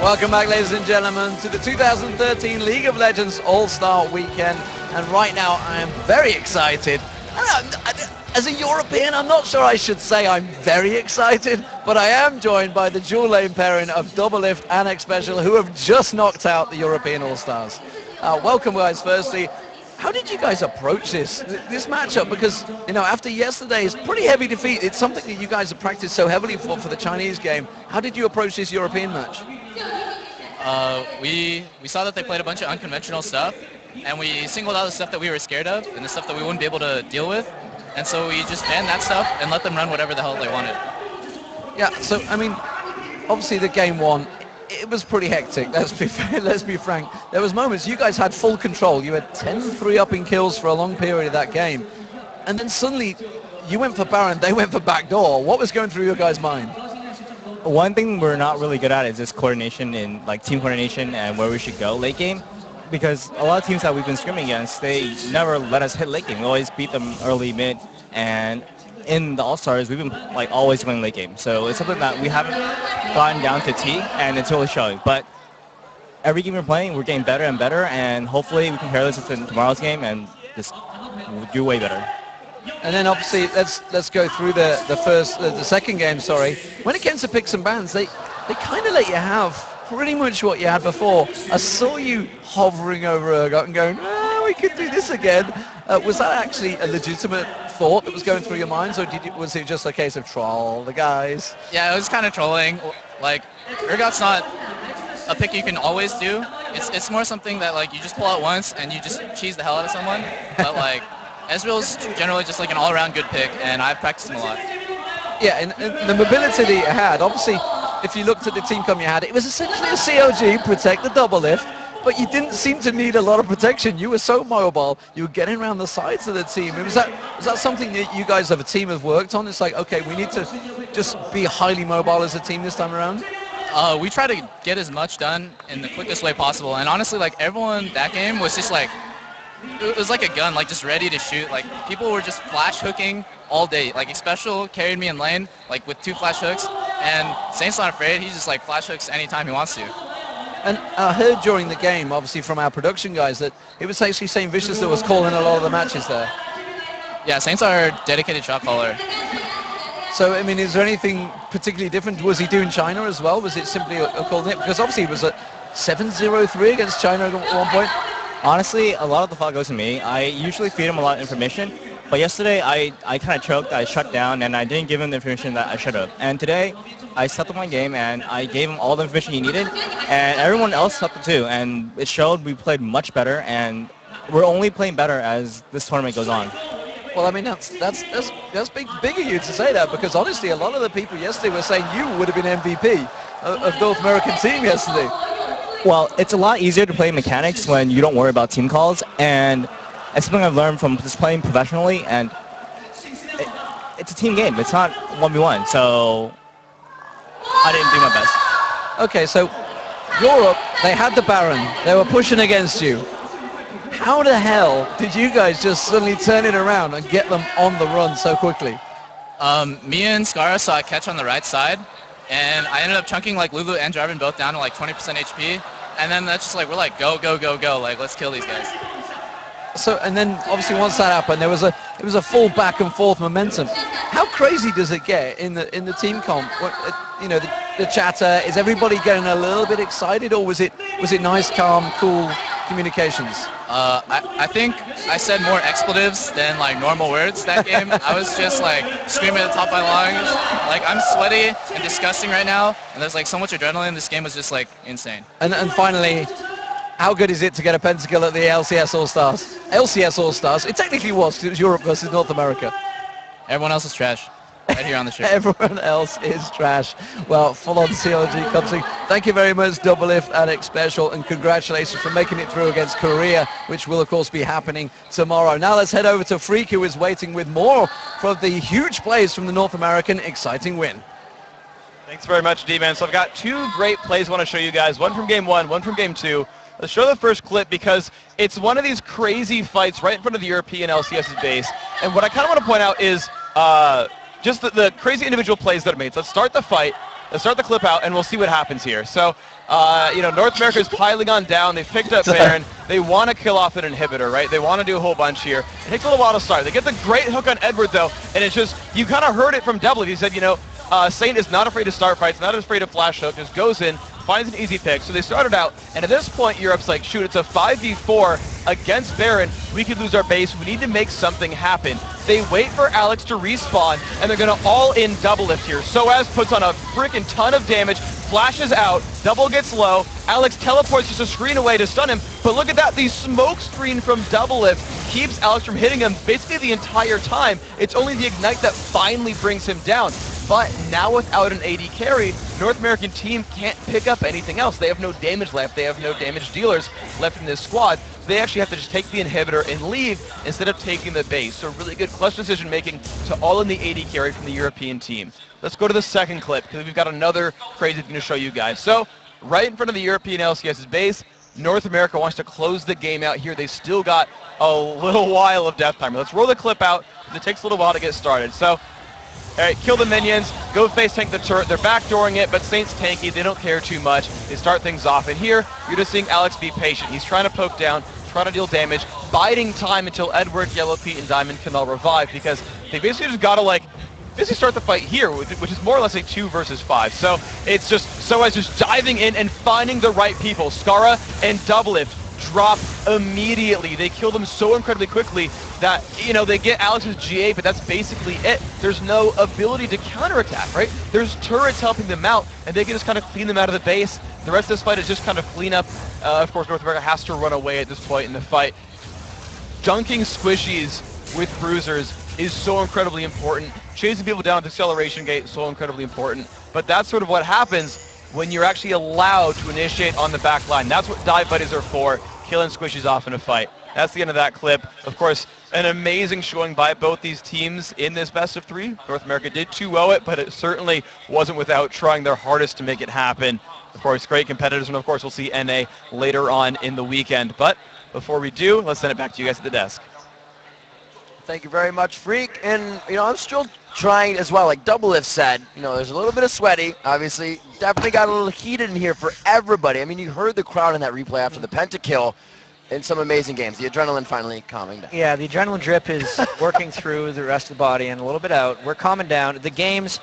Welcome back, ladies and gentlemen, to the 2013 League of Legends All-Star Weekend. And right now, I am very excited. As a European, I'm not sure I should say I'm very excited, but I am joined by the dual lane pairing of Doublelift and Xpecial, who have just knocked out the European All-Stars. Welcome, guys, firstly. How did you guys approach this matchup? Because, you know, after yesterday's pretty heavy defeat, it's something that you guys have practiced so heavily for the Chinese game. How did you approach this European match? We saw that they played a bunch of unconventional stuff, and we singled out the stuff that we were scared of and the stuff that we wouldn't be able to deal with. And so we just banned that stuff and let them run whatever the hell they wanted. Yeah, so, I mean, obviously the game one, it was pretty hectic, let's be fair, let's be frank. There was moments you guys had full control. You had 10 3-upping kills for a long period of that game. And then suddenly you went for Baron, they went for backdoor. What was going through your guys' mind? One thing we're not really good at is this coordination in like team coordination and where we should go late game. Because a lot of teams that we've been scrimming against, they never let us hit late game. We always beat them early, mid, and in the All-Stars, we've been like always winning late game. So it's something that we haven't gotten down to T, and it's really showing. But every game we're playing, we're getting better and better, and hopefully we can pair this with tomorrow's game and just do way better. And then obviously let's go through the second game. Sorry, when it came to picks and bans, they kind of let you have pretty much what you had before. I saw you hovering over Urgot and going, we could do this again. Was that actually a legitimate thought that was going through your minds, or was it just a case of troll the guys? Yeah, it was kind of trolling. Like, Urgot's not a pick you can always do. It's more something that like you just pull out once and you just cheese the hell out of someone. But like, Ezreal's generally just like an all-around good pick, and I've practiced him a lot. Yeah, and the mobility that you had, obviously, if you looked at the team come you had, it was essentially a COG, protect the Doublelift, but you didn't seem to need a lot of protection. You were so mobile, you were getting around the sides of the team. Was that something that you guys as a team have worked on? It's like, okay, we need to just be highly mobile as a team this time around? We try to get as much done in the quickest way possible, and honestly, like, everyone that game was just like it was like a gun, like just ready to shoot. Like people were just flash hooking all day. Like Xpecial carried me in lane, like with 2 flash hooks, and Saint's not afraid. He just like flash hooks anytime he wants to. And I heard during the game, obviously from our production guys, that it was actually Saintvicious that was calling a lot of the matches there. Yeah, Saints are dedicated shot caller. So, I mean, is there anything particularly different? Was he doing China as well? Was it simply a call nip? Because obviously it was a 7-0-3 against China at one point. Honestly, a lot of the fault goes to me. I usually feed him a lot of information, but yesterday I kind of choked, I shut down, and I didn't give him the information that I should have. And today, I stepped up my game, and I gave him all the information he needed, and everyone else stepped up too, and it showed we played much better, and we're only playing better as this tournament goes on. Well, I mean, that's big of you to say that, because honestly, a lot of the people yesterday were saying you would have been MVP of North American team yesterday. Well, it's a lot easier to play mechanics when you don't worry about team calls, and it's something I've learned from just playing professionally, and it's a team game. It's not 1v1, so I didn't do my best. Okay, so Europe, they had the Baron. They were pushing against you. How the hell did you guys just suddenly turn it around and get them on the run so quickly? Me and Scarra saw a catch on the right side, and I ended up chunking like Lulu and Jarvan both down to like 20% HP, and then that's just like, we're like, go, go, go, go, like, let's kill these guys. So, and then obviously once that happened, it was a full back and forth momentum. How crazy does it get in the team comp? You know, the chatter, is everybody getting a little bit excited, or was it nice, calm, cool communications? I think I said more expletives than like normal words that game. I was just like screaming at the top of my lungs. Like, I'm sweaty and disgusting right now, and there's like so much adrenaline. This game was just like insane. And finally, how good is it to get a pentakill at the LCS All-Stars? LCS All-Stars, it technically was, because it was Europe versus North America. Everyone else is trash. Right here on the show. Everyone else is trash. Well, full-on CLG comes in. Thank you very much, Doublelift and Xpecial, and congratulations for making it through against Korea, which will, of course, be happening tomorrow. Now let's head over to Freak, who is waiting with more from the huge plays from the North American exciting win. Thanks very much, D-Man. So I've got 2 great plays I want to show you guys, one from Game 1, one from Game 2. Let's show the first clip because it's one of these crazy fights right in front of the European LCS's base. And what I kind of want to point out is just the crazy individual plays that are made. So let's start the fight, let's start the clip out, and we'll see what happens here. So, North America is piling on down. They've picked up Baron. They want to kill off an inhibitor, right? They want to do a whole bunch here. It takes a little while to start. They get the great hook on Edward, though, and it's just, you kind of heard it from Doublelift. He said, Saint is not afraid to start fights, not afraid of flash hook, just goes in, finds an easy pick. So they started out, and at this point, Europe's like, shoot, it's a 5v4 against Baron. We could lose our base. We need to make something happen. They wait for Alex to respawn, and they're going to all-in Doublelift here. sOAZ puts on a freaking ton of damage, flashes out, Double gets low, Alex teleports just a screen away to stun him, but look at that, the smoke screen from Doublelift keeps Alex from hitting him basically the entire time. It's only the Ignite that finally brings him down. But now without an AD carry, North American team can't pick up anything else. They have no damage left. They have no damage dealers left in this squad. They actually have to just take the inhibitor and leave instead of taking the base. So really good clutch decision making to all in the AD carry from the European team. Let's go to the second clip because we've got another crazy thing to show you guys. So right in front of the European LCS's base, North America wants to close the game out here. They still got a little while of death time. Let's roll the clip out because it takes a little while to get started. So, all right, kill the minions, go face tank the turret. They're backdooring it, but Saint's tanky. They don't care too much. They start things off. And here, you're just seeing Alex be patient. He's trying to poke down, trying to deal damage, biding time until Edward, Yellowpete, and Diamond can all revive because they basically just got to, basically start the fight here, which is more or less a 2 versus 5. So it's just sOAZ just diving in and finding the right people. Scarra and Doublelift drop immediately. They kill them so incredibly quickly that, they get Alex's GA, but that's basically it. There's no ability to counterattack, right? There's turrets helping them out, and they can just kind of clean them out of the base. The rest of this fight is just kind of clean up. Of course, North America has to run away at this point in the fight. Dunking squishies with bruisers is so incredibly important. Chasing people down at the acceleration gate is so incredibly important. But that's sort of what happens when you're actually allowed to initiate on the back line. That's what dive buddies are for, killing squishies off in a fight. That's the end of that clip. Of course, an amazing showing by both these teams in this best of 3. North America did 2-0 it, but it certainly wasn't without trying their hardest to make it happen. Of course, great competitors, and of course, we'll see NA later on in the weekend. But before we do, let's send it back to you guys at the desk. Thank you very much, Freak. And, I'm still trying as well. Like Doublelift said, there's a little bit of sweaty, obviously. Definitely got a little heated in here for everybody. I mean, you heard the crowd in that replay after the pentakill in some amazing games. The adrenaline finally calming down. Yeah, the adrenaline drip is working through the rest of the body and a little bit out. We're calming down. The games,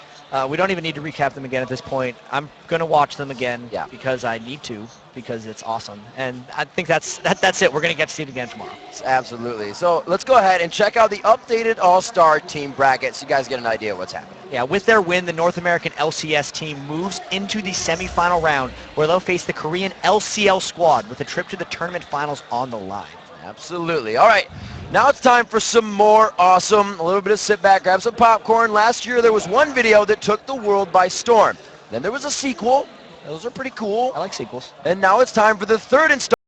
we don't even need to recap them again at this point. I'm going to watch them again because I need to, because it's awesome. And I think that's it. We're going to get to see it again tomorrow. Absolutely. So let's go ahead and check out the updated All-Star team bracket so you guys get an idea of what's happening. Yeah, with their win, the North American LCS team moves into the semifinal round where they'll face the Korean LCL squad with a trip to the tournament finals on the line. Absolutely. All right, now it's time for some more awesome, a little bit of sit back, grab some popcorn. Last year there was one video that took the world by storm. Then there was a sequel. Those are pretty cool. I like sequels. And now it's time for the third installment.